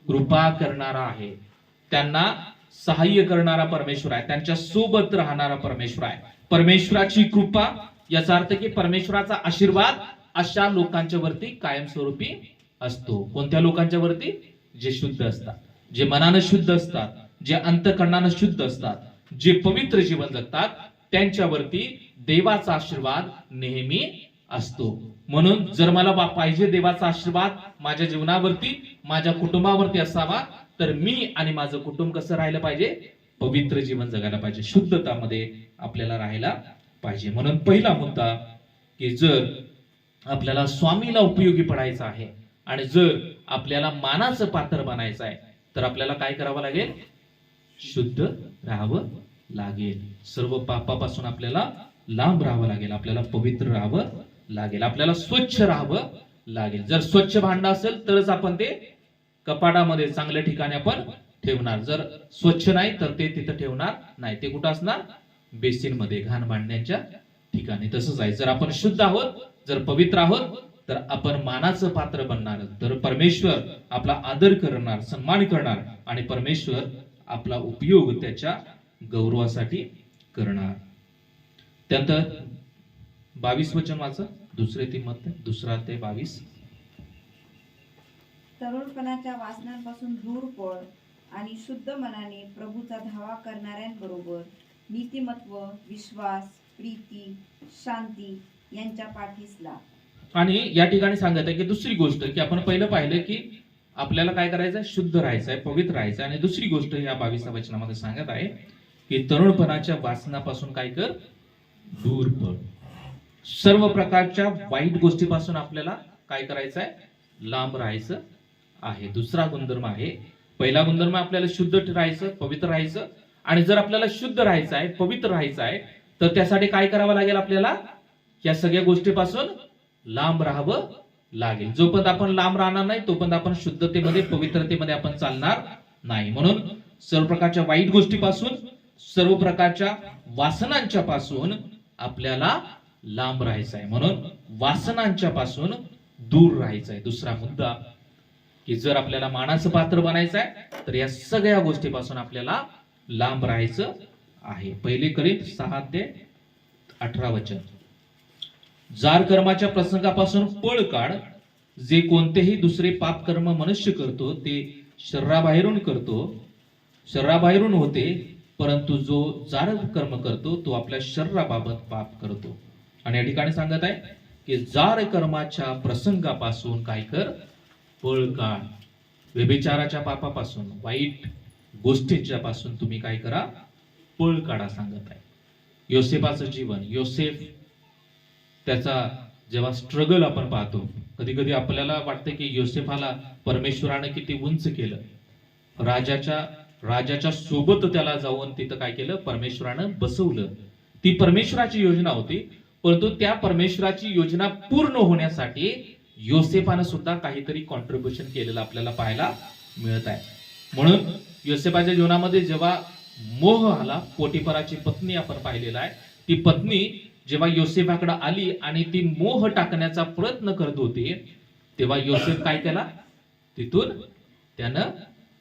Speaker 1: कृपा करणारा आहे. त्यांना सहाय्य करणारा परमेश्वर आहे, त्यांच्या सोबत राहणारा परमेश्वर आहे. परमेश्वराची कृपा याचा अर्थ की परमेश्वराचा आशीर्वाद अशा लोकांच्या वरती कायमस्वरूपी असतो. कोणत्या लोकांच्या वरती? जे शुद्ध असतात, जे मनानं शुद्ध असतात, जे अंतःकरणानं शुद्ध असतात, जे पवित्र जीवन जगतात, त्यांच्यावरती देवाचा आशीर्वाद नेहमी असतो. म्हणून जर मला पाहिजे देवाचा आशीर्वाद माझ्या जीवनावरती, माझ्या कुटुंबावरती असावा, तर मी आणि माझं कुटुंब कसं राहिलं पाहिजे, पवित्र जीवन जगायला पाहिजे, शुद्धतामध्ये आपल्याला राहायला पाहिजे. म्हणून पहिला मुद्दा की जर आपल्याला स्वामीला उपयोगी पडायचं आहे आणि जर आपल्याला मानाचं पात्र बनायचं आहे, तर आपल्याला काय करावं लागेल, शुद्ध राहावं लागेल. सर्व पापापासून आपल्याला लांब राहावं लागेल, आपल्याला पवित्र राहावं लागेल, आपल्याला स्वच्छ राहावं लागेल. जर स्वच्छ भांड असेल तरच आपण ते कपाटामध्ये चांगल्या ठिकाणी आपण ठेवणार. जर स्वच्छ नाही तर ते तिथं ठेवणार नाही. ते कुठं असणार, बेसिन मध्ये, घाण भांड्यांच्या ठिकाणी. तसंच आहे, जर आपण शुद्ध आहोत, जर पवित्र आहोत, तर आपण मानाचं पात्र बनणार, तर परमेश्वर आपला आदर करणार, सन्मान करणार आणि परमेश्वर आपला उपयोग त्याच्या गौरवासाठी करणार. त्यानंतर 22 वचन वाचा, 2 तिमोथेय 2:22.
Speaker 2: तरुणपणाच्या वासनांपासून दूर पळ आणि शुद्ध मनाने प्रभूचा धावा करणाऱ्यांबरोबर नीतिमत्व, विश्वास, प्रीती, शांती यांच्या पाठीस लाग.
Speaker 1: आणि या ठिकाणी सांगत आहे की दुसरी गोष्ट की आपण पहिलं पाहिलं की आपल्याला काय करायचं, शुद्ध राहायचंय, पवित्र राहायचंय. आणि दुसरी गोष्ट या 22व्या वचनामध्ये सांगत आहे की तरुणपणाच्या वासनापासून काय कर, दूर पळ. सर्व प्रकारच्या वाईट गोष्टीपासून आपल्याला काय करायचं आहे, लांब राहायचं आहे. दुसरा गुणधर्म आहे. पहिला गुणधर्म आपल्याला शुद्ध राहायचं, पवित्र राहायचं. आणि जर आपल्याला शुद्ध राहायचं आहे, पवित्र राहायचं आहे, तर त्यासाठी काय करावं लागेल, आपल्याला या सगळ्या गोष्टीपासून लांब राहावं लागेल. जोपर्यंत आपण लांब राहणार नाही तोपर्यंत आपण शुद्धतेमध्ये, पवित्रतेमध्ये आपण चालणार नाही. म्हणून सर्व प्रकारच्या वाईट गोष्टीपासून, सर्व प्रकारच्या वासनांच्या पासून आपल्याला लांब राहायचं आहे. म्हणून वासनांच्या पासून दूर राहायचं आहे. दुसरा मुद्दा की जर आपल्याला मानाचं पात्र बनायचं आहे, तर या सगळ्या गोष्टीपासून आपल्याला लांब राहायचं आहे. 1 कोरिंथ 6:18 वचन. जार कर्माच्या प्रसंगापासून पळ काढ. जे कोणतेही दुसरे पाप कर्म मनुष्य करतो ते शरीराबाहेरून करतो, शरीराबाहेरून होते, परंतु जो जार कर्म करतो तो आपल्या शरीराबाबत पाप करतो. आणि या ठिकाणी सांगत आहे की जार कर्माच्या प्रसंगापासून काय कर, पळ काढ. व्यभिचाराच्या पापापासून, वाईट गोष्टींच्या पासून तुम्ही काय करा, पळ काढा सांगत आहे. योसेफाचं जीवन, योसेफ त्याचा जेव्हा स्ट्रगल आपण पाहतो, कधी कधी आपल्याला वाटतं की योसेफाला परमेश्वराने किती उंच केलं. राजाच्या सोबत त्याला जाऊन तिथं काय केलं, परमेश्वरानं बसवलं. ती परमेश्वराची योजना होती, परंतु त्या परमेश्वराची योजना पूर्ण होण्यासाठी योसेफानं सुद्धा काहीतरी कॉन्ट्रीब्युशन केलेलं आपल्याला पाहायला मिळत आहे. म्हणून योसेफाच्या जीवनामध्ये जेव्हा मोह आला, पोटिफराची पत्नी आपण पाहिलेला आहे, ती पत्नी जेव्हा योसेफाकडे आली आणि ती मोह टाकण्याचा प्रयत्न करत होती, तेव्हा योसेफ काय केला, तिथून त्यानं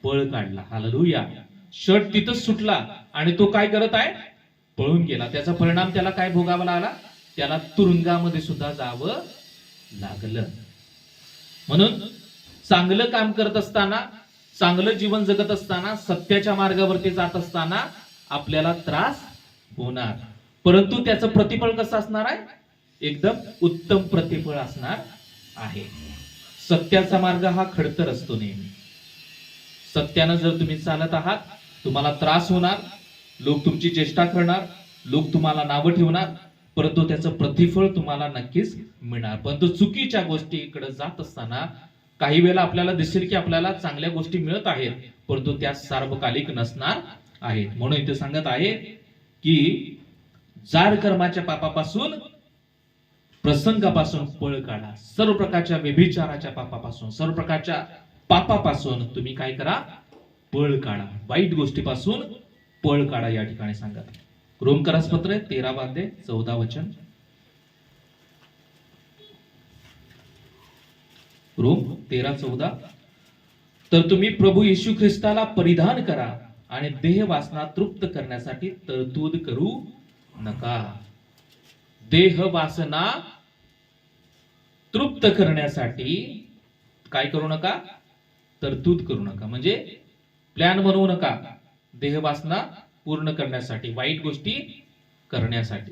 Speaker 1: पळ काढला. हालेलुया. शर्ट तिथंच सुटला आणि तो काय करत आहे, पळून गेला. त्याचा परिणाम त्याला काय भोगावा लागला, त्याला तुरुंगामध्ये सुद्धा जावं लागलं. म्हणून चांगलं काम करत असताना, चांगलं जीवन जगत असताना, सत्याच्या मार्गावरती जात असताना आपल्याला त्रास होणार, परंतु त्याचं प्रतिफळ कसं असणार आहे, एकदम उत्तम प्रतिफळ असणार आहे. सत्याचा मार्ग हा खडतर असतो नेहमी. सत्यानं जर तुम्ही चालत आहात, तुम्हाला त्रास होणार, लोक तुमची चेष्टा करणार, लोक तुम्हाला नावं ठेवणार, परंतु त्याचं प्रतिफळ तुम्हाला नक्कीच मिळणार. परंतु चुकीच्या गोष्टीकडे जात असताना काही वेळेला आपल्याला दिसेल की आपल्याला चांगल्या गोष्टी मिळत आहेत, परंतु त्या सार्वकालिक नसणार आहेत. म्हणून इथे सांगत आहे की जार कर्माच्या पापापासून, प्रसंगापासून पळ काढा. सर्व प्रकारच्या व्यभिचाराच्या पापापासून, सर्व प्रकारच्या पापापासून तुम्ही काय करा, पळ काढा. वाईट गोष्टीपासून पळ काढा. या ठिकाणी सांगत रोमकरास पत्र 13 अध्याय 14 वचन. रोम 13:14. तर तुम्ही प्रभू येशू ख्रिस्ताला परिधान करा आणि देह वासना तृप्त करण्यासाठी तरतूद करू नका. देह वासना तृप्त करण्यासाठी काय करू नका, तरतूद करू नका. म्हणजे प्लॅन बनवू नका. देह वासना पूर्ण करण्यासाठी, वाईट गोष्टी करण्यासाठी.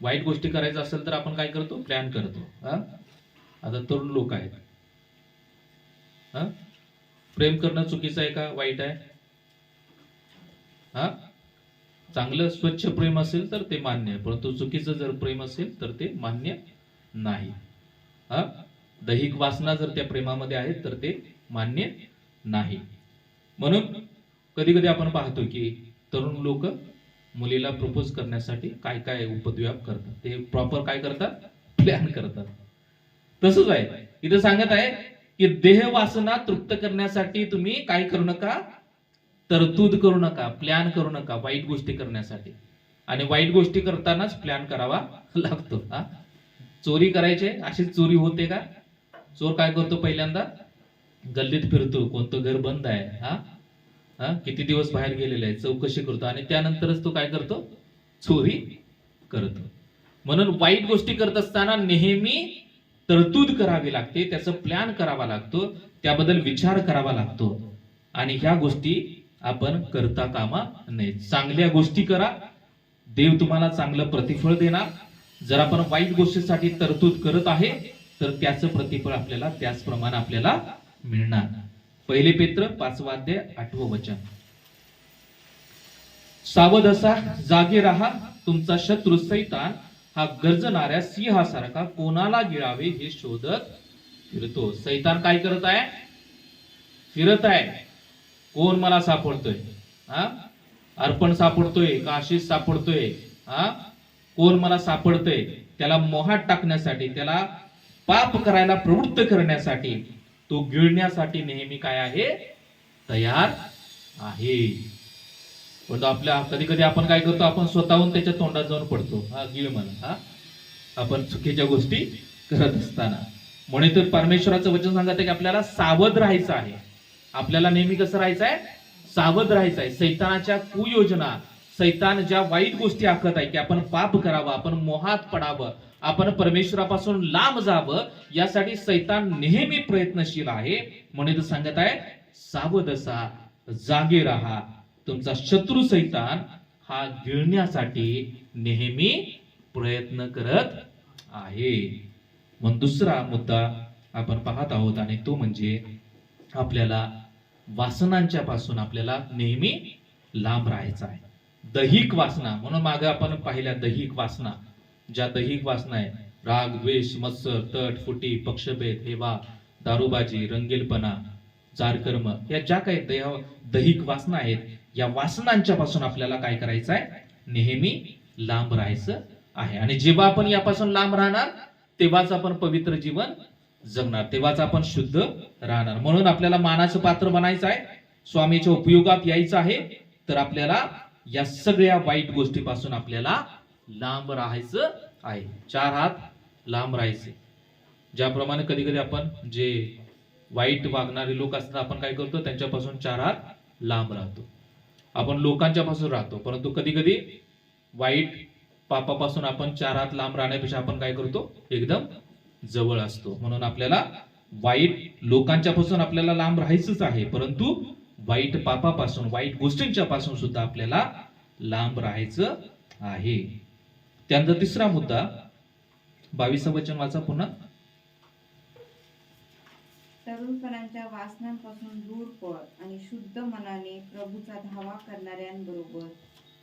Speaker 1: वाईट गोष्टी करायचं असेल तर आपण काय करतो, प्लॅन करतो. आता तरुण लोक आहेत, प्रेम करणं चुकीचं आहे का, वाईट आहे? चांगलं स्वच्छ प्रेम असेल तर ते मान्य आहे, परंतु चुकीचं जर प्रेम असेल तर ते मान्य नाही. दैहिक वासना जर त्या प्रेमामध्ये आहेत तर ते मान्य नाही. म्हणून कधी कधी आपण पाहतो की तरुण लोक मुलीला प्रपोज करण्यासाठी काय काय उपद्व्याप करतात. ते प्रॉपर काय करतात, प्लॅन करतात. तसंच आहे इथे सांगत आहे की देह वासना तृप्त करण्यासाठी तुम्ही काय करू नका, तरतूद करू नका, प्लॅन करू नका वाईट गोष्टी करण्यासाठी. आणि वाईट गोष्टी करतानाच प्लॅन करावा लागतो. चोरी करायचे, अशीच चोरी होते का? चोर काय करतो, पहिल्यांदा गल्लीत फिरतो, कोणतं घर बंद आहे, किती दिवस बाहेर गेलेला आहे, चौकशी करतो आणि त्यानंतरच तो काय करतो, चोरी करतो. म्हणून वाईट गोष्टी करत असताना नेहमी तरतूद करावी लागते, त्याचं प्लॅन करावा लागतो, त्याबद्दल विचार करावा लागतो. आणि ह्या गोष्टी आपण करता कामा नये. चांगल्या गोष्टी करा, देव तुम्हाला चांगलं प्रतिफळ देणार. जर आपण वाईट गोष्टीसाठी तरतूद करत आहे तर त्याचं प्रतिफळ आपल्याला त्याचप्रमाणे आपल्याला मिळणार. 1 पेत्र 5 अध्याय 8 वचन. सावध असा, जागे राहा, तुमचा शत्रू सैतान हा गर्जणाऱ्या सिंहासारखा कोणाला गिळावे हे शोधत फिरतो. सैतान काय करत आहे, फिरत आहे. कोण मला सापडतोय, अर्पण सापडतोय का आशिष सापडतोय, कोण मला सापडतोय, त्याला मोहात टाकण्यासाठी, त्याला पाप करायला प्रवृत्त करण्यासाठी, तो गिळण्यासाठी नेहमी काय आहे, तयार आहे. पण आपल्या कधी कधी आपण काय करतो, आपण स्वतःहून त्याच्या तोंडात जाऊन पडतो, गिळ म्हणा, आपण चुकीच्या गोष्टी करत असताना. म्हणून तर परमेश्वराचं वचन सांगत आहे की आपल्याला सावध राहायचं आहे. आपल्याला नेहमी कसं राहायचं आहे, सावध राहायचं आहे. सैतानाच्या कुयोजना, सैतान ज्या वाईट गोष्टी आखत आहे की आपण पाप करावं, आपण मोहात पडावं, आपण परमेश्वरापासून लांब जावं, यासाठी सैतान नेहमी प्रयत्नशील आहे. म्हणून सांगत आहे, सावध असा, जागे राहा, तुमचा शत्रू सैतान हा गिळण्यासाठी नेहमी प्रयत्न करत आहे. मग दुसरा मुद्दा आपण पाहत आहोत आणि तो म्हणजे आपल्याला वासनांच्या पासून आपल्याला नेहमी लांब राहायचं आहे. दैहिक वासना, म्हणून मागे आपण पाहिल्या दैहिक वासना, ज्या दैहिक वासना आहे, राग, द्वेष, मत्सर, तट, फुटी, पक्षभेद, हेवा, दारूबाजी, रंगेलपणा, जारकर्म, या ज्या काही दैहिक वासना आहेत, या वासनांच्या पासून आपल्याला काय करायचं आहे, नेहमी लांब राहायचं आहे. आणि जेव्हा आपण यापासून लांब राहणार तेव्हाच आपण पवित्र जीवन जगणार, तेव्हाच आपण शुद्ध राहणार. म्हणून आपल्याला मानाचं पात्र बनायचं आहे, स्वामीच्या उपयोगात यायचं आहे. तर आपल्याला या सगळ्या वाईट गोष्टीपासून आपल्याला लांब राहायचं आहे. 4 हात लांब राहायचे. ज्याप्रमाणे कधी कधी आपण जे वाईट वागणारे लोक असतात, आपण काय करतो, त्यांच्यापासून 4 हात लांब राहतो. आपण लोकांच्या पासून राहतो, परंतु कधी कधी वाईट पापापासून आपण 4 हात लांब राहण्यापेक्षा आपण काय करतो, एकदम जवळ असतो. म्हणून आपल्याला वाईट लोकांच्या पासून आपल्याला लांब राहायचंच आहे, परंतु वाईट पापापासून, वाईट गोष्टींच्या पासून सुद्धा आपल्याला लांब राहायचं आहे. त्यानंतर तिसरा मुद्दा, 22 वचन वाचा पुन्हा.
Speaker 2: तरुणपणाच्या वासनांपासून दूर पळ आणि शुद्ध मनाने प्रभूचा धावा करणाऱ्यांबरोबर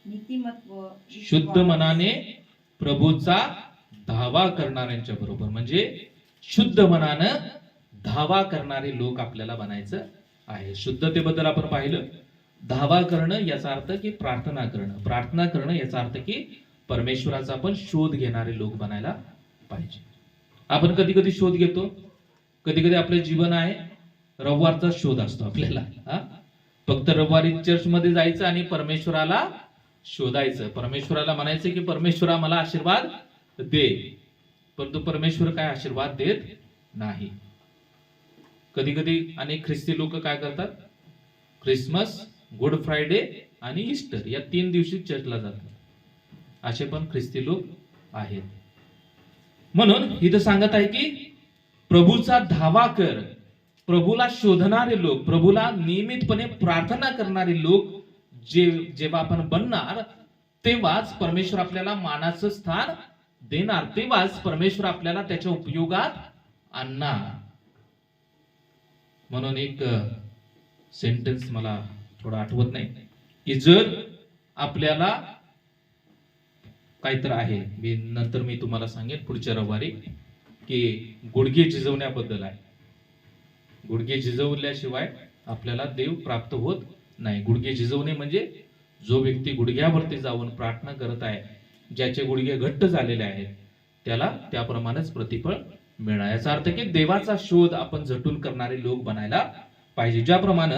Speaker 2: नीतिमत्व,
Speaker 1: शुद्ध मनाने प्रभूचा धावा करणाऱ्यांच्या बरोबर, म्हणजे शुद्ध मनानं धावा करणारे लोक आपल्याला बनायचं आहे. शुद्धतेबद्दल आपण पाहिलं, धावा करणं याचा अर्थ की प्रार्थना करणं, प्रार्थना करणं याचा अर्थ की परमेश्वराचा आपण शोध घेणारे लोक बनायला पाहिजे. आपण कधी कधी शोध घेतो, कधी कधी आपलं जीवन आहे रविवारचा शोध असतो आपल्याला. फक्त रविवारी चर्च मध्ये जायचं आणि परमेश्वराला शोधायचं, परमेश्वराला म्हणायचं की परमेश्वरा मला आशीर्वाद दे, परंतु परमेश्वर काय आशीर्वाद देत नाही. कधी कधी अनेक ख्रिस्ती लोक काय करतात, ख्रिसमस, गुड फ्रायडे आणि ईस्टर या 3 दिवशी चर्चला जातात. असे पण ख्रिस्ती लोक आहेत. म्हणून इथं सांगत आहे की प्रभूचा धावा कर, प्रभूला शोधणारे लोक, प्रभूला नियमितपणे प्रार्थना करणारे लोक जेव्हा आपण बनणार, तेव्हाच परमेश्वर आपल्याला मानाचं स्थान देणार, तेव्हाच परमेश्वर आपल्याला त्याच्या उपयोगात आणणार. म्हणून एक सेंटेन्स मला थोडं आठवत नाही की जर आपल्याला काहीतरी आहे, नंतर मी तुम्हाला सांगेन पुढच्या रविवारी, की गुडघे झिजवण्याबद्दल आहे. गुडघे झिजवल्याशिवाय आपल्याला देव प्राप्त होत नाही. गुडघे झिजवणे म्हणजे जो व्यक्ती गुडघ्यावरती जाऊन प्रार्थना करत आहे, ज्याचे गुडघे घट्ट झालेले आहेत, त्याला त्याप्रमाणेच प्रतिफळ मिळणार. याचा अर्थ की देवाचा शोध आपण झटून करणारे लोक बनायला पाहिजे. ज्याप्रमाणे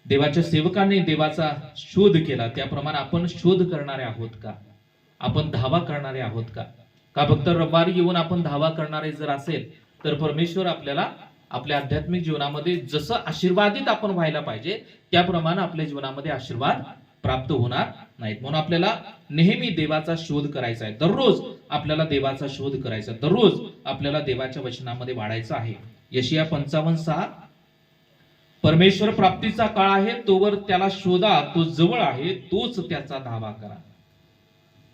Speaker 1: देवाच्या सेवकांनी देवाचा शोध केला, त्याप्रमाणे आपण शोध करणारे आहोत का, आपण धावा करणारे आहोत का. का फक्त रविवारी येऊन आपण धावा करणारे जर असेल तर परमेश्वर आपल्याला आपल्या आध्यात्मिक जीवनामध्ये जसं आशीर्वादित आपण व्हायला पाहिजे त्याप्रमाणे आपल्या जीवनामध्ये आशीर्वाद प्राप्त होणार नाहीत. म्हणून आपल्याला नेहमी देवाचा शोध करायचा आहे, दररोज आपल्याला देवाचा शोध करायचा, दररोज आपल्याला देवाच्या वचनामध्ये वाढायचं आहे. यशिया 55:6, परमेश्वर प्राप्तीचा काळ आहे, तोवर त्याला शोधा, तो जवळ आहे, तोच त्याचा धावा करा.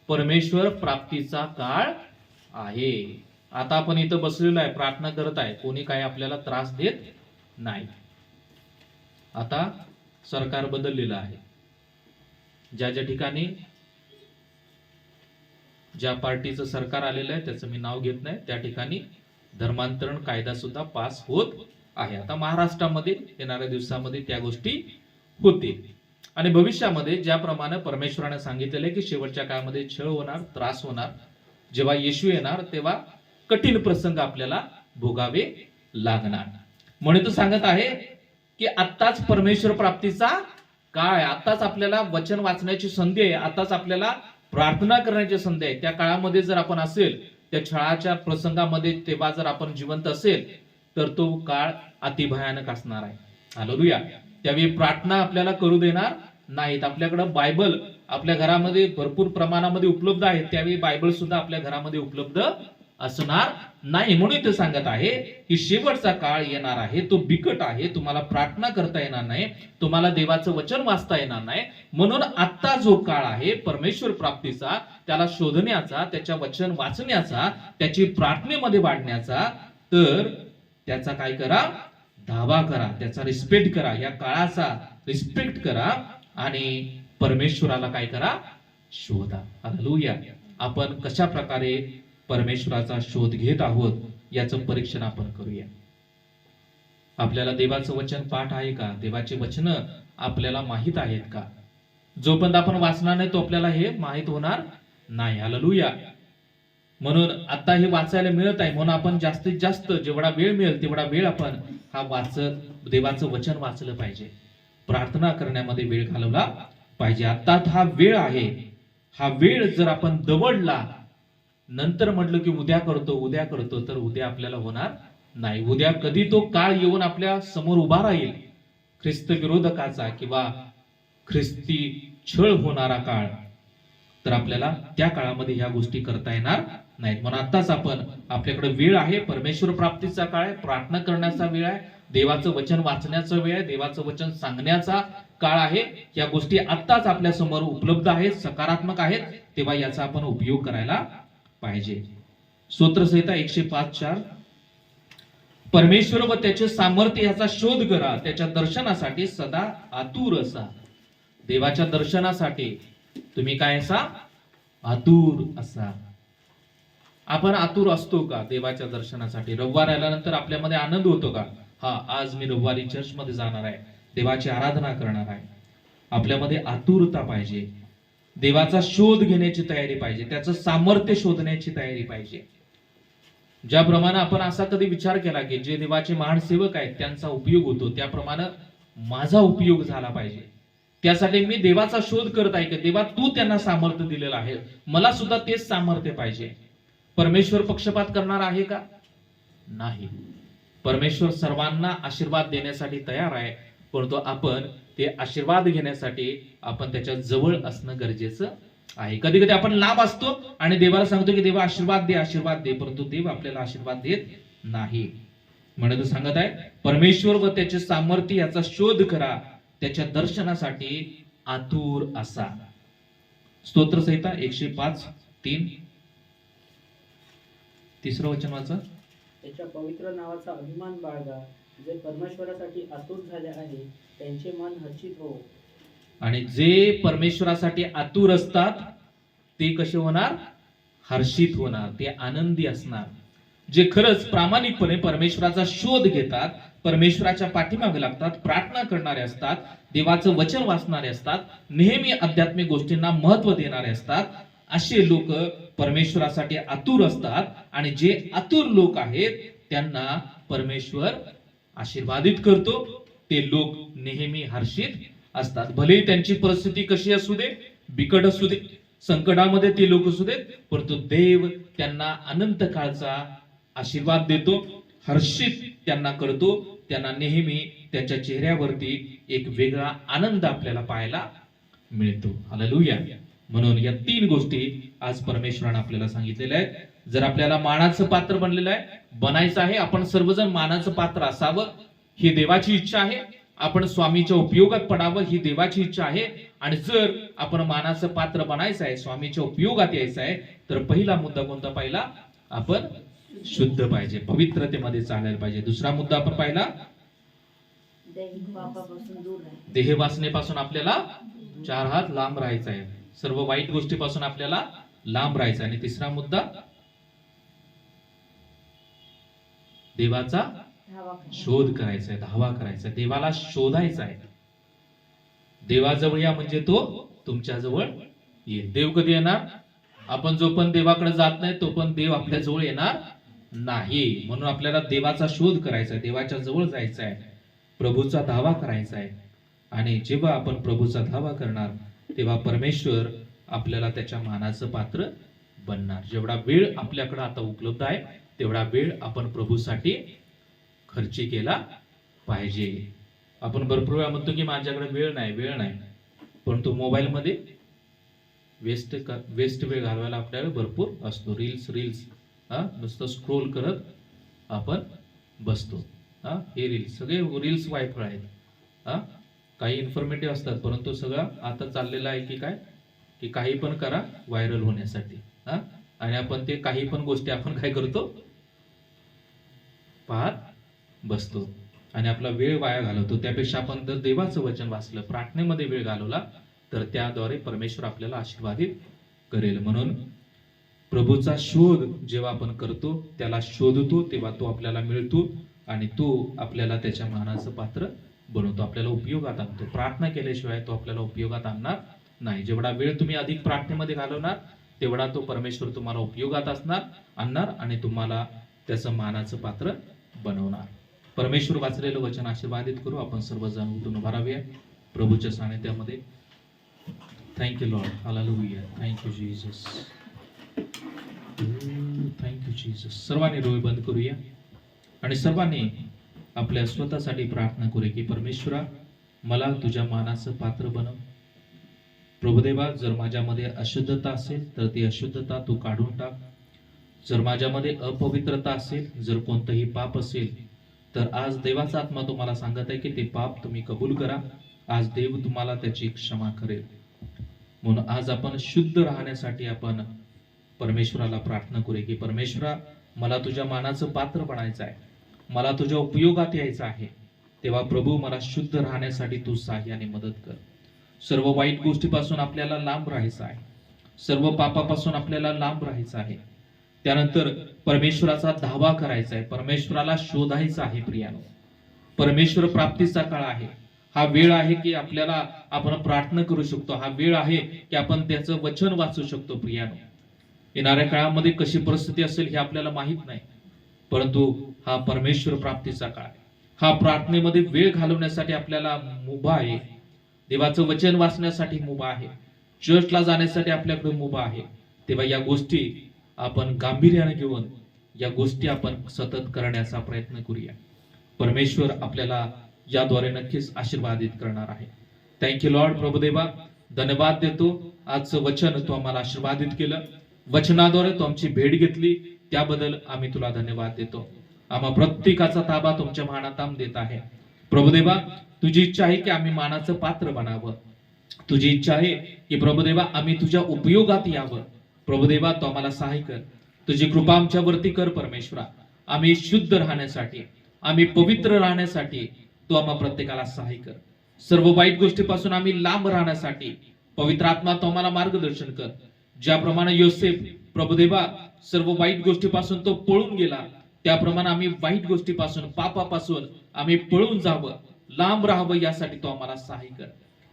Speaker 1: परमेश्वर प्राप्तीचा काळ आहे. आता आपण इथं बसलेलो आहे, प्रार्थना करत आहे, कोणी काही आपल्याला त्रास देत नाही. आता सरकार बदललेलं आहे. ज्या ज्या ठिकाणी ज्या पार्टीचं सरकार आलेलं आहे त्याचं मी नाव घेत नाही, त्या ठिकाणी धर्मांतरण कायदा सुद्धा पास होत आहे. आता महाराष्ट्रामध्ये येणाऱ्या दिवसामध्ये त्या गोष्टी होतील आणि भविष्यामध्ये ज्याप्रमाणे परमेश्वराने सांगितलेले की शेवटच्या काळामध्ये छळ होणार, त्रास होणार, जेव्हा येशू येणार तेव्हा कठीण प्रसंग आपल्याला भोगावे लागणार. म्हणून तो सांगत आहे की आत्ताच परमेश्वर प्राप्तीचा काळ आहे, आत्ताच आपल्याला वचन वाचण्याची संधी आहे, आत्ताच आपल्याला प्रार्थना करण्याची संधी आहे. त्या काळामध्ये जर आपण असेल, त्या छळाच्या प्रसंगामध्ये तेव्हा जर आपण जिवंत असेल तर तो काळ अतिभयानक असणार आहे. हालेलुया. त्यावेळी प्रार्थना आपल्याला करू देणार नाहीत. आपल्याकडे बायबल आपल्या घरामध्ये भरपूर प्रमाणामध्ये उपलब्ध आहे, त्यावेळी बायबल सुद्धा आपल्या घरामध्ये उपलब्ध असणार नाही. म्हणून ते सांगत आहे की शेवटचा काळ येणार आहे, तो बिकट आहे, तुम्हाला प्रार्थना करता येणार नाही, तुम्हाला देवाचं वचन वाचता येणार नाही. म्हणून आता जो काळ आहे परमेश्वर प्राप्तीचा, त्याला शोधण्याचा, त्याच्या वचन वाचण्याचा, त्याची प्रार्थनेमध्ये वाढण्याचा, तर त्याचा काय करा, धावा करा, त्याचा रिस्पेक्ट करा, या काळाचा रिस्पेक्ट करा आणि परमेश्वराला काय करा, शोधा. हालेलुया. आपण कशा प्रकारे परमेश्वराचा शोध घेत आहोत याचं परीक्षण आपण करूया. आपल्याला देवाचं वचन पाठ आहे का, देवाचे वचन आपल्याला माहित आहेत का. जोपर्यंत आपण वाचणार नाही तो आपल्याला हे माहित होणार नाही. हालेलुया. म्हणून आता हे वाचायला मिळत आहे, म्हणून आपण जास्तीत जास्त जेवढा वेळ मिळेल तेवढा वेळ आपण देवाचं वचन वाचलं पाहिजे, प्रार्थना करण्यामध्ये वेळ घालवला पाहिजे. आता हा वेळ आहे, हा वेळ जर आपण दवडला, नंतर म्हटलं की उद्या करतो, तर उद्या आपल्याला होणार नाही. उद्या कधी तो काळ येऊन आपल्या समोर उभा राहील, ख्रिस्त विरोधकाचा किंवा ख्रिस्ती छळ होणारा काळ, तर आपल्याला त्या काळामध्ये ह्या गोष्टी करता येणार नाहीत. म्हणून आताच आपण, आपल्याकडे वेळ आहे, परमेश्वर प्राप्तीचा काळ आहे, प्रार्थना करण्याचा वेळ आहे, देवाचं वचन वाचण्याचा वेळ आहे, देवाचं वचन सांगण्याचा काळ आहे. या गोष्टी आत्ताच आपल्या समोर उपलब्ध आहेत, सकारात्मक आहेत, तेव्हा याचा आपण उपयोग करायला पाहिजे. स्तोत्रसंहिता 105:4, परमेश्वर व त्याचे सामर्थ्य याचा शोध करा, त्याच्या दर्शनासाठी सदा आतुर असा. देवाच्या दर्शनासाठी तुम्ही काय असा? आतुर असा. आपण आतुर असतो का देवाच्या दर्शनासाठी? रविवार आल्यानंतर आपल्यामध्ये आनंद होतो का? हा, आज मी रविवारी चर्चमध्ये जाणार आहे, देवाची आराधना करणार आहे. आपल्यामध्ये आतुरता पाहिजे, देवाचा शोध घेण्याची तयारी पाहिजे, त्याचं सामर्थ्य शोधण्याची तयारी पाहिजे. ज्याप्रमाणे आपण असा कधी विचार केला की जे देवाचे महान सेवक आहेत त्यांचा उपयोग होतो, त्याप्रमाणे माझा उपयोग झाला पाहिजे. त्यासाठी मी देवाचा शोध करत आहे की देवा तू त्यांना सामर्थ्य दिलेलं आहे, मला सुद्धा तेच सामर्थ्य पाहिजे. परमेश्वर पक्षपात करणार आहे का? नाही. परमेश्वर सर्वांना आशीर्वाद देण्यासाठी तयार आहे, परंतु आपण ते आशीर्वाद घेण्यासाठी आपण त्याच्या जवळ असणं गरजेचं आहे. कधी कधी आपण लांब असतो आणि देवाला सांगतो की देवा आशीर्वाद दे, आशीर्वाद दे, परंतु देव आपल्याला आशीर्वाद देत नाही. म्हणून तो सांगत आहे परमेश्वर व त्याचे सामर्थ्य याचा शोध करा, त्याच्या दर्शनासाठी आतुर असा. स्तोत्रसंहिता 105:3, तिसरं वचन वाचा.
Speaker 4: त्याच्या पवित्र नावाचा अभिमान बाळगा, जे परमेश्वरासाठी आतुर झाले आहे त्यांचे मन हर्षित हो.
Speaker 1: आणि जे परमेश्वरासाठी आतुर असतात ते कसे होणार? हर्षित होणार, ते आनंदी असणार. जे खरंच प्रामाणिकपणे परमेश्वराचा शोध घेतात, परमेश्वराच्या पाठीमागे लागतात, प्रार्थना करणारे असतात, देवाचं वचन वाचणारे असतात, नेहमी आध्यात्मिक गोष्टींना महत्व देणारे असतात, असे लोक परमेश्वरासाठी आतुर असतात. आणि जे आतुर लोक आहेत त्यांना परमेश्वर आशीर्वादित करतो. ते लोक नेहमी हर्षित असतात. भले त्यांची परिस्थिती कशी असू दे, बिकट असू दे, संकटामध्ये ते लोक असू देत, परंतु देव त्यांना अनंत काळचा आशीर्वाद देतो, हर्षित त्यांना करतो. त्यांना नेहमी त्याच्या चेहऱ्यावरती एक वेगळा आनंद आपल्याला पाहायला मिळतो. हालेलुया. म्हणून या 3 गोष्टी आज परमेश्वराने आपल्याला सांगितलेल्या आहेत. जर आपल्याला मानाचं पात्र बनलेलं आहे, बनायचं आहे, आपण सर्वजण मानाचं पात्र असावं ही देवाची इच्छा आहे. आपण स्वामीच्या उपयोगात पडावं ही देवाची इच्छा आहे. आणि जर आपण मानाचं पात्र बनायचं आहे, स्वामीच्या उपयोगात यायचं आहे, तर पहिला मुद्दा कोणता पाहिला? आपण शुद्ध पाहिजे, पवित्रतेमध्ये चालायला पाहिजे. दुसरा मुद्दा आपण पाहिला,
Speaker 2: पापापासून दूर राहा.
Speaker 1: देह वासनेपासून आपल्याला 4 हात लांब राहायचं आहे, सर्व वाईट गोष्टीपासून आपल्याला लांब राहायचं. आणि तिसरा मुद्दा देवाचा शोध करायचा आहे, धावा करायचा आहे, देवाला शोधायचा आहे. देवाजवळ या म्हणजे तो तुमच्या जवळ येईल. देव कधी येणार? आपण जो पण देवाकडे जात नाही तो पण देव आपल्या जवळ येणार नाही. म्हणून आपल्याला देवाचा शोध करायचा आहे, देवाच्या जवळ जायचं आहे, प्रभूचा धावा करायचा आहे. आणि जेव्हा आपण प्रभूचा धावा करणार तेव्हा परमेश्वर आपल्याला त्याच्या मानाचं पात्र बनणार. जेवढा वेळ आपल्याकडे आता उपलब्ध आहे तेवढा वेळ आपण प्रभूसाठी खर्ची केला पाहिजे. आपण भरपूर वेळा म्हणतो की माझ्याकडे वेळ नाही, परंतु मोबाईलमध्ये वेस्ट वेळ घालवायला आपल्याला भरपूर असतो. रील्स नुसतं स्क्रोल करत आपण बसतो. हे रील्स सगळे रील्स वायफळ आहेत. काही इन्फॉर्मेटिव्ह असतात, परंतु सगळं आता चाललेलं आहे की काय, की काही पण करा व्हायरल होण्यासाठी. आणि आपण ते काही पण गोष्टी आपण काय करतो, पाहत बसतो आणि आपला वेळ वाया घालवतो. त्यापेक्षा आपण जर देवाचं वचन वाचलं, प्रार्थनेमध्ये वेळ घालवला, तर त्याद्वारे परमेश्वर आपल्याला आशीर्वादित करेल. म्हणून प्रभूचा शोध जेव्हा आपण करतो, त्याला शोधतो, तेव्हा तो आपल्याला मिळतो आणि तो आपल्याला त्याच्या मानाचं पात्र बनवतो, आपल्याला उपयोगात आणतो. प्रार्थना केल्याशिवाय तो आपल्याला उपयोगात आणणार नाही. जेवढा वेळ तुम्ही अधिक प्रार्थनेमध्ये घालवणार तेवढा तो परमेश्वर तुम्हाला उपयोगात आणणार आणि तुम्हाला त्याचं मानाचं पात्र बनवणार. परमेश्वर वाचलेलं वचन आशीर्वादित करू. आपण सर्वजण उठून उभा राहूया प्रभूच्या सानिध्यामध्ये. Thank you Lord. Hallelujah. Thank you Jesus. Thank you Jesus. सर्वांनी डोळे बंद करूया आणि सर्वांनी आपल्या स्वतःसाठी प्रार्थना करूया की परमेश्वरा, मला तुझ्या मानाचं पात्र बनव. प्रभुदेवा, जर माझ्यामध्ये अशुद्धता असेल तर ती अशुद्धता तू काढून टाक. जर माझ्यामध्ये अपवित्रता असेल, जर कोणतंही पाप असेल, तर आज देवाचा आत्मा तुम्हाला सांगत आहे की ते पाप तुम्ही कबूल करा. आज देव तुम्हाला त्याची क्षमा करेल. म्हणून आज आपण शुद्ध राहण्यासाठी आपण परमेश्वराला प्रार्थना करूया की परमेश्वरा, मला तुझ्या मानाचं पात्र बनायचं आहे, मला तुझ्या उपयोगात यायचं आहे. तेव्हा प्रभू, मला शुद्ध राहण्यासाठी तू साह्याने मदत कर. सर्व वाईट गोष्टीपासून आपल्याला लांब राहायचं आहे, सर्व पापापासून आपल्याला लांब राहायचं आहे. त्यानंतर परमेश्वराचा धावा करायचा आहे, परमेश्वराला शोधायचं आहे. प्रियानो, परमेश्वर प्राप्तीचा काळ आहे. हा वेळ आहे की आपल्याला आपण प्रार्थना करू शकतो. हा वेळ आहे की आपण त्याचं वचन वाचू शकतो. प्रियानो, येणाऱ्या काळामध्ये कशी परिस्थिती असेल हे आपल्याला माहित नाही, परंतु हा परमेश्वर प्राप्तीचा काळ आहे. हा प्रार्थनेमध्ये वेळ घालवण्यासाठी आपल्याला मुभा आहे, देवाचं वचन वाचण्यासाठी मुभा आहे, चर्चला जाण्यासाठी आपल्याकडे मुभा आहे. तेव्हा या गोष्टी आपण गांभीर्याने घेऊन या गोष्टी आपण सतत करण्याचा प्रयत्न करूया. परमेश्वर आपल्याला याद्वारे नक्कीच आशीर्वादित करणार आहे. Thank you Lord. प्रभुदेवा, धन्यवाद देतो. आजचं वचन तू आम्हाला आशीर्वादित केलं, वचनाद्वारे तू आमची भेट घेतली, त्याबद्दल आम्ही तुला धन्यवाद देतो. आम्हा प्रत्येकाचा ताबा तुमच्या मानात देत आहे. प्रभुदेवा, तुझी इच्छा आहे की आम्ही मानाचं पात्र बनावं. तुझी इच्छा आहे की प्रभुदेवा आम्ही तुझ्या उपयोगात यावं. प्रभुदेवा, तू आम्हाला सहाय्य कर. तुझी कृपा आमच्यावरती कर. परमेश्वरा, आम्ही शुद्ध राहण्यासाठी, आम्ही पवित्र राहण्यासाठी तू आम्हा प्रत्येकाला सहाय्य कर. सर्व वाईट गोष्टीपासून आम्ही लांब राहण्यासाठी पवित्र आत्मा तू आम्हाला मार्गदर्शन कर. ज्याप्रमाणे योसेफ प्रभुदेवा सर्व वाईट गोष्टीपासून तो पळून गेला, त्याप्रमाणे आम्ही वाईट गोष्टीपासून, पापापासून आम्ही पळून जावं, लांब राहावं, यासाठी तो आम्हाला सहाय्य कर.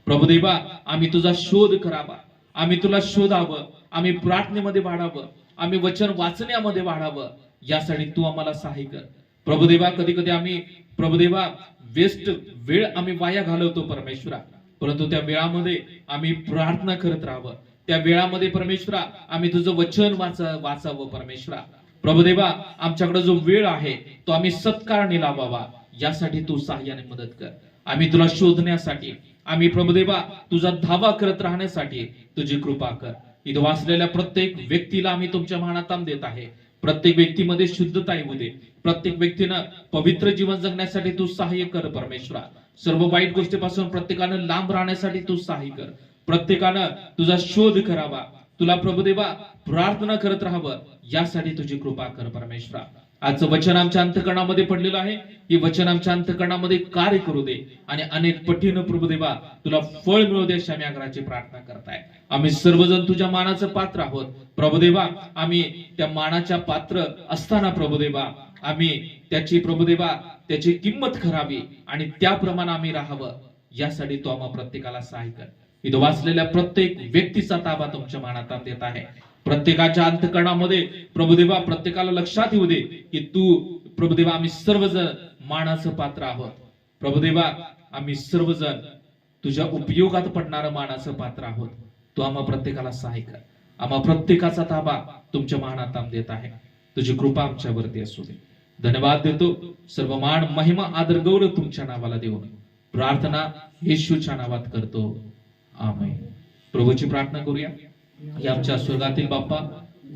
Speaker 1: प्रभुदेवा, आम्ही तुझा शोध करावा, आम्ही तुला शोधावं, आम्ही प्रार्थनेमध्ये वाढावं, आम्ही वचन वाचण्यामध्ये वाढावं, यासाठी तू आम्हाला सहाय्य कर. प्रभुदेवा, कधी कधी आम्ही प्रभुदेवा वेस्ट वेळ आम्ही वाया घालवतो परमेश्वरा, परंतु त्या वेळामध्ये आम्ही प्रार्थना करत राहावं. त्या वेळामध्ये परमेश्वरा आम्ही तुझं वचन वाचावं. परमेश्वरा, प्रभुदेवा, आमच्याकडे जो वेळ आहे तो आम्ही सत्कारणी लावावा, यासाठी तू सहाय्याने मदत कर. आम्ही तुला शोधण्यासाठी, आम्ही प्रभुदेवा तुझा धावा करत राहण्यासाठी तुझी कृपा कर. इथं वाचलेल्या प्रत्येक व्यक्तीला आम्ही तुमच्या मानात देत आहे. प्रत्येक व्यक्तीमध्ये शुद्धता येऊ दे. प्रत्येक व्यक्तीनं पवित्र जीवन जगण्यासाठी तू सहाय्य कर. परमेश्वरा, सर्व वाईट गोष्टीपासून प्रत्येकानं लांब राहण्यासाठी तू सहाय्य कर. प्रत्येकानं तुझा शोध करावा, तुला प्रभुदेवा प्रार्थना करत राहावं, यासाठी तुझी कृपा कर. परमेश्वरा, आजचं वचन आमच्या अंतःकरणामध्ये पडलेलं आहे, हे वचन आमच्या अंतःकरणामध्ये कार्य करू दे आणि अनेक पटीनं प्रभुदेवा तुला फळ मिळू दे, अशी आम्ही आग्रहाची प्रार्थना करताय. आम्ही सर्वजण तुझ्या मानाचं पात्र आहोत. प्रभुदेवा, आम्ही त्या मानाच्या पात्र असताना प्रभुदेवा आम्ही त्याची प्रभुदेवा त्याची किंमत करावी आणि त्याप्रमाणे आम्ही राहावं, यासाठी तो आम्हा प्रत्येकाला सहाय्य कर. इथं वाचलेल्या प्रत्येक व्यक्तीचा ताबा तुमच्या मानात देत आहे. प्रत्येकाच्या अंतःकरणामध्ये प्रभुदेवा प्रत्येकाला लक्षात येऊ दे की तू प्रभुदेवा आम्ही सर्वजण मानाचं पात्र आहोत. प्रभुदेवा, आम्ही सर्वजण तुझ्या उपयोगात पडणारं मानाचं पात्र आहोत. तू आम्हा प्रत्येकाला सहाय्य कर. आम्हा प्रत्येकाचा ताबा तुमच्या मानात देत आहे. तुझी कृपा आमच्यावरती असू दे. धन्यवाद देतो. सर्व मान, महिमा, आदर, गौरव तुमच्या नावाला देऊन प्रार्थना येशूच्या नावात करतो. आमेन. प्रभूची प्रार्थना करूया. या आमच्या स्वर्गातील बाप्पा,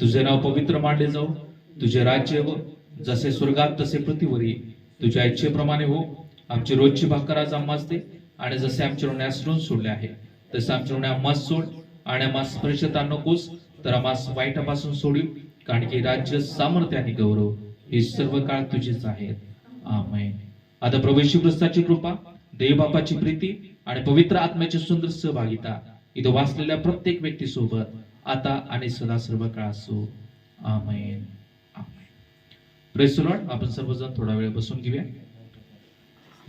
Speaker 1: तुझे नाव पवित्र मानले जाऊ, तुझे राज्य हो, जसे स्वर्गात तसे पृथ्वीवरी, तुझ्या इच्छेप्रमाणे हो. आमची रोजची भाकर आज आम्हास दे, आणि जसे आमच्या ऋणास ऋण सोडले आहे तसे आमच्या ऋण आम्हास सोड, आणि आम्हास स्पर्शता नकोस, तर आम्हास वाईटापासून सोडीव, कारण की राज्य, सामर्थ्य आणि गौरव हे सर्व काळ तुझेच आहेत. आमेन. आता प्रभू येशू ख्रिस्ताची कृपा, देव बापाची प्रीती आणि पवित्र आत्म्याची सुंदर सहभागिता इथं वाचलेल्या प्रत्येक व्यक्ती सोबत आता आणि सदा सर्व काळ असो. Amen. Amen. Praise the Lord. आपण सर्वजण थोडा वेळ बसून घेऊया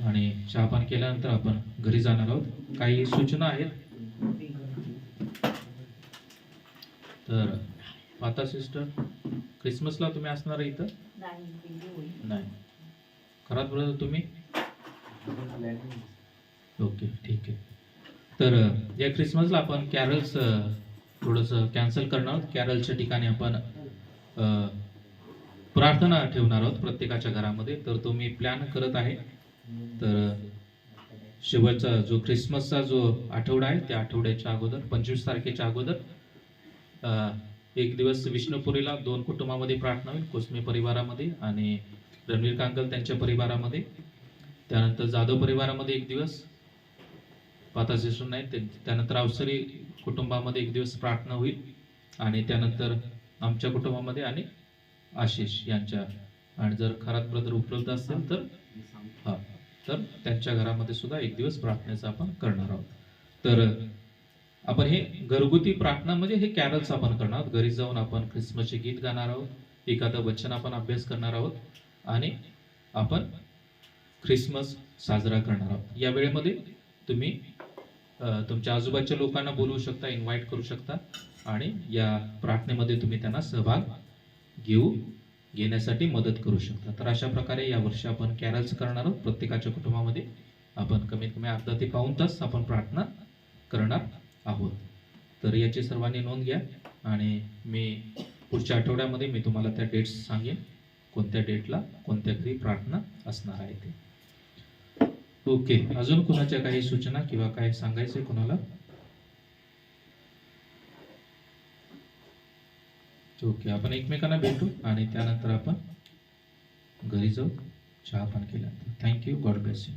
Speaker 1: आणि चहापान केल्यानंतर आपण घरी जाणार आहोत. काही सूचना आहेत. तर माता सिस्टर, क्रिसमसला तुम्ही असणार आहे इथं? नाही. खरात ब्रदर तुम्ही? ओके, ठीक आहे. तर या क्रिसमसला आपण कॅरल्स थोडंसं कॅन्सल करणार आहोत. कॅरलच्या ठिकाणी आपण प्रार्थना ठेवणार आहोत प्रत्येकाच्या घरामध्ये. तर तो मी प्लॅन करत आहे. तर शेवटचा जो ख्रिसमसचा जो आठवडा आहे त्या आठवड्याच्या अगोदर 25 तारखेच्या अगोदर एक दिवस विष्णुपुरीला 2 कुटुंबामध्ये प्रार्थना होईल, कोसमी परिवारामध्ये आणि रणवीर कांगल त्यांच्या परिवारामध्ये. त्यानंतर जाधव परिवारामध्ये एक दिवस, पाता शिशू नाही, त्यानंतर अवसरी कुटुंबामध्ये एक दिवस प्रार्थना होईल आणि त्यानंतर आमच्या कुटुंबामध्ये आणि आशिष यांच्या, आणि जर खरात ब्रदर उपलब्ध असेल तर तर त्यांच्या घरामध्ये सुद्धा एक दिवस प्रार्थनेचा आपण करणार आहोत. तर आपण हे घरगुती प्रार्थना म्हणजे हे कॅरल्स आपण करणार आहोत. घरी जाऊन आपण ख्रिसमसचे गीत गाणार आहोत, एखादं वचन आपण अभ्यास करणार आहोत आणि आपण ख्रिसमस साजरा करणार आहोत. या वेळेमध्ये तुम्ही तुमच्या आजूबाजूच्या लोकांना बोलवू शकता, इन्व्हाइट करू शकता आणि या प्रार्थनेमध्ये तुम्ही त्यांना सहभाग घेण्यासाठी मदत करू शकता. तर अशा प्रकारे या वर्षी आपण कॅरल्स करणार आहोत. प्रत्येकाच्या कुटुंबामध्ये आपण कमीत कमी अर्धा ते पाऊण तास आपण प्रार्थना करणार आहोत. तर याची सर्वांनी नोंद घ्या आणि मी पुढच्या आठवड्यामध्ये मी तुम्हाला त्या डेट्स सांगेन, कोणत्या डेटला कोणत्या घरी प्रार्थना असणार आहे ते. ओके, अजून कोणाच्या काही सूचना किंवा काय सांगायचे कोणाला? ओके, आपण एकमेकांना भेटू आणि त्यानंतर आपण घरी जाऊ चहा पान केल्यानंतर. Thank you, God bless you.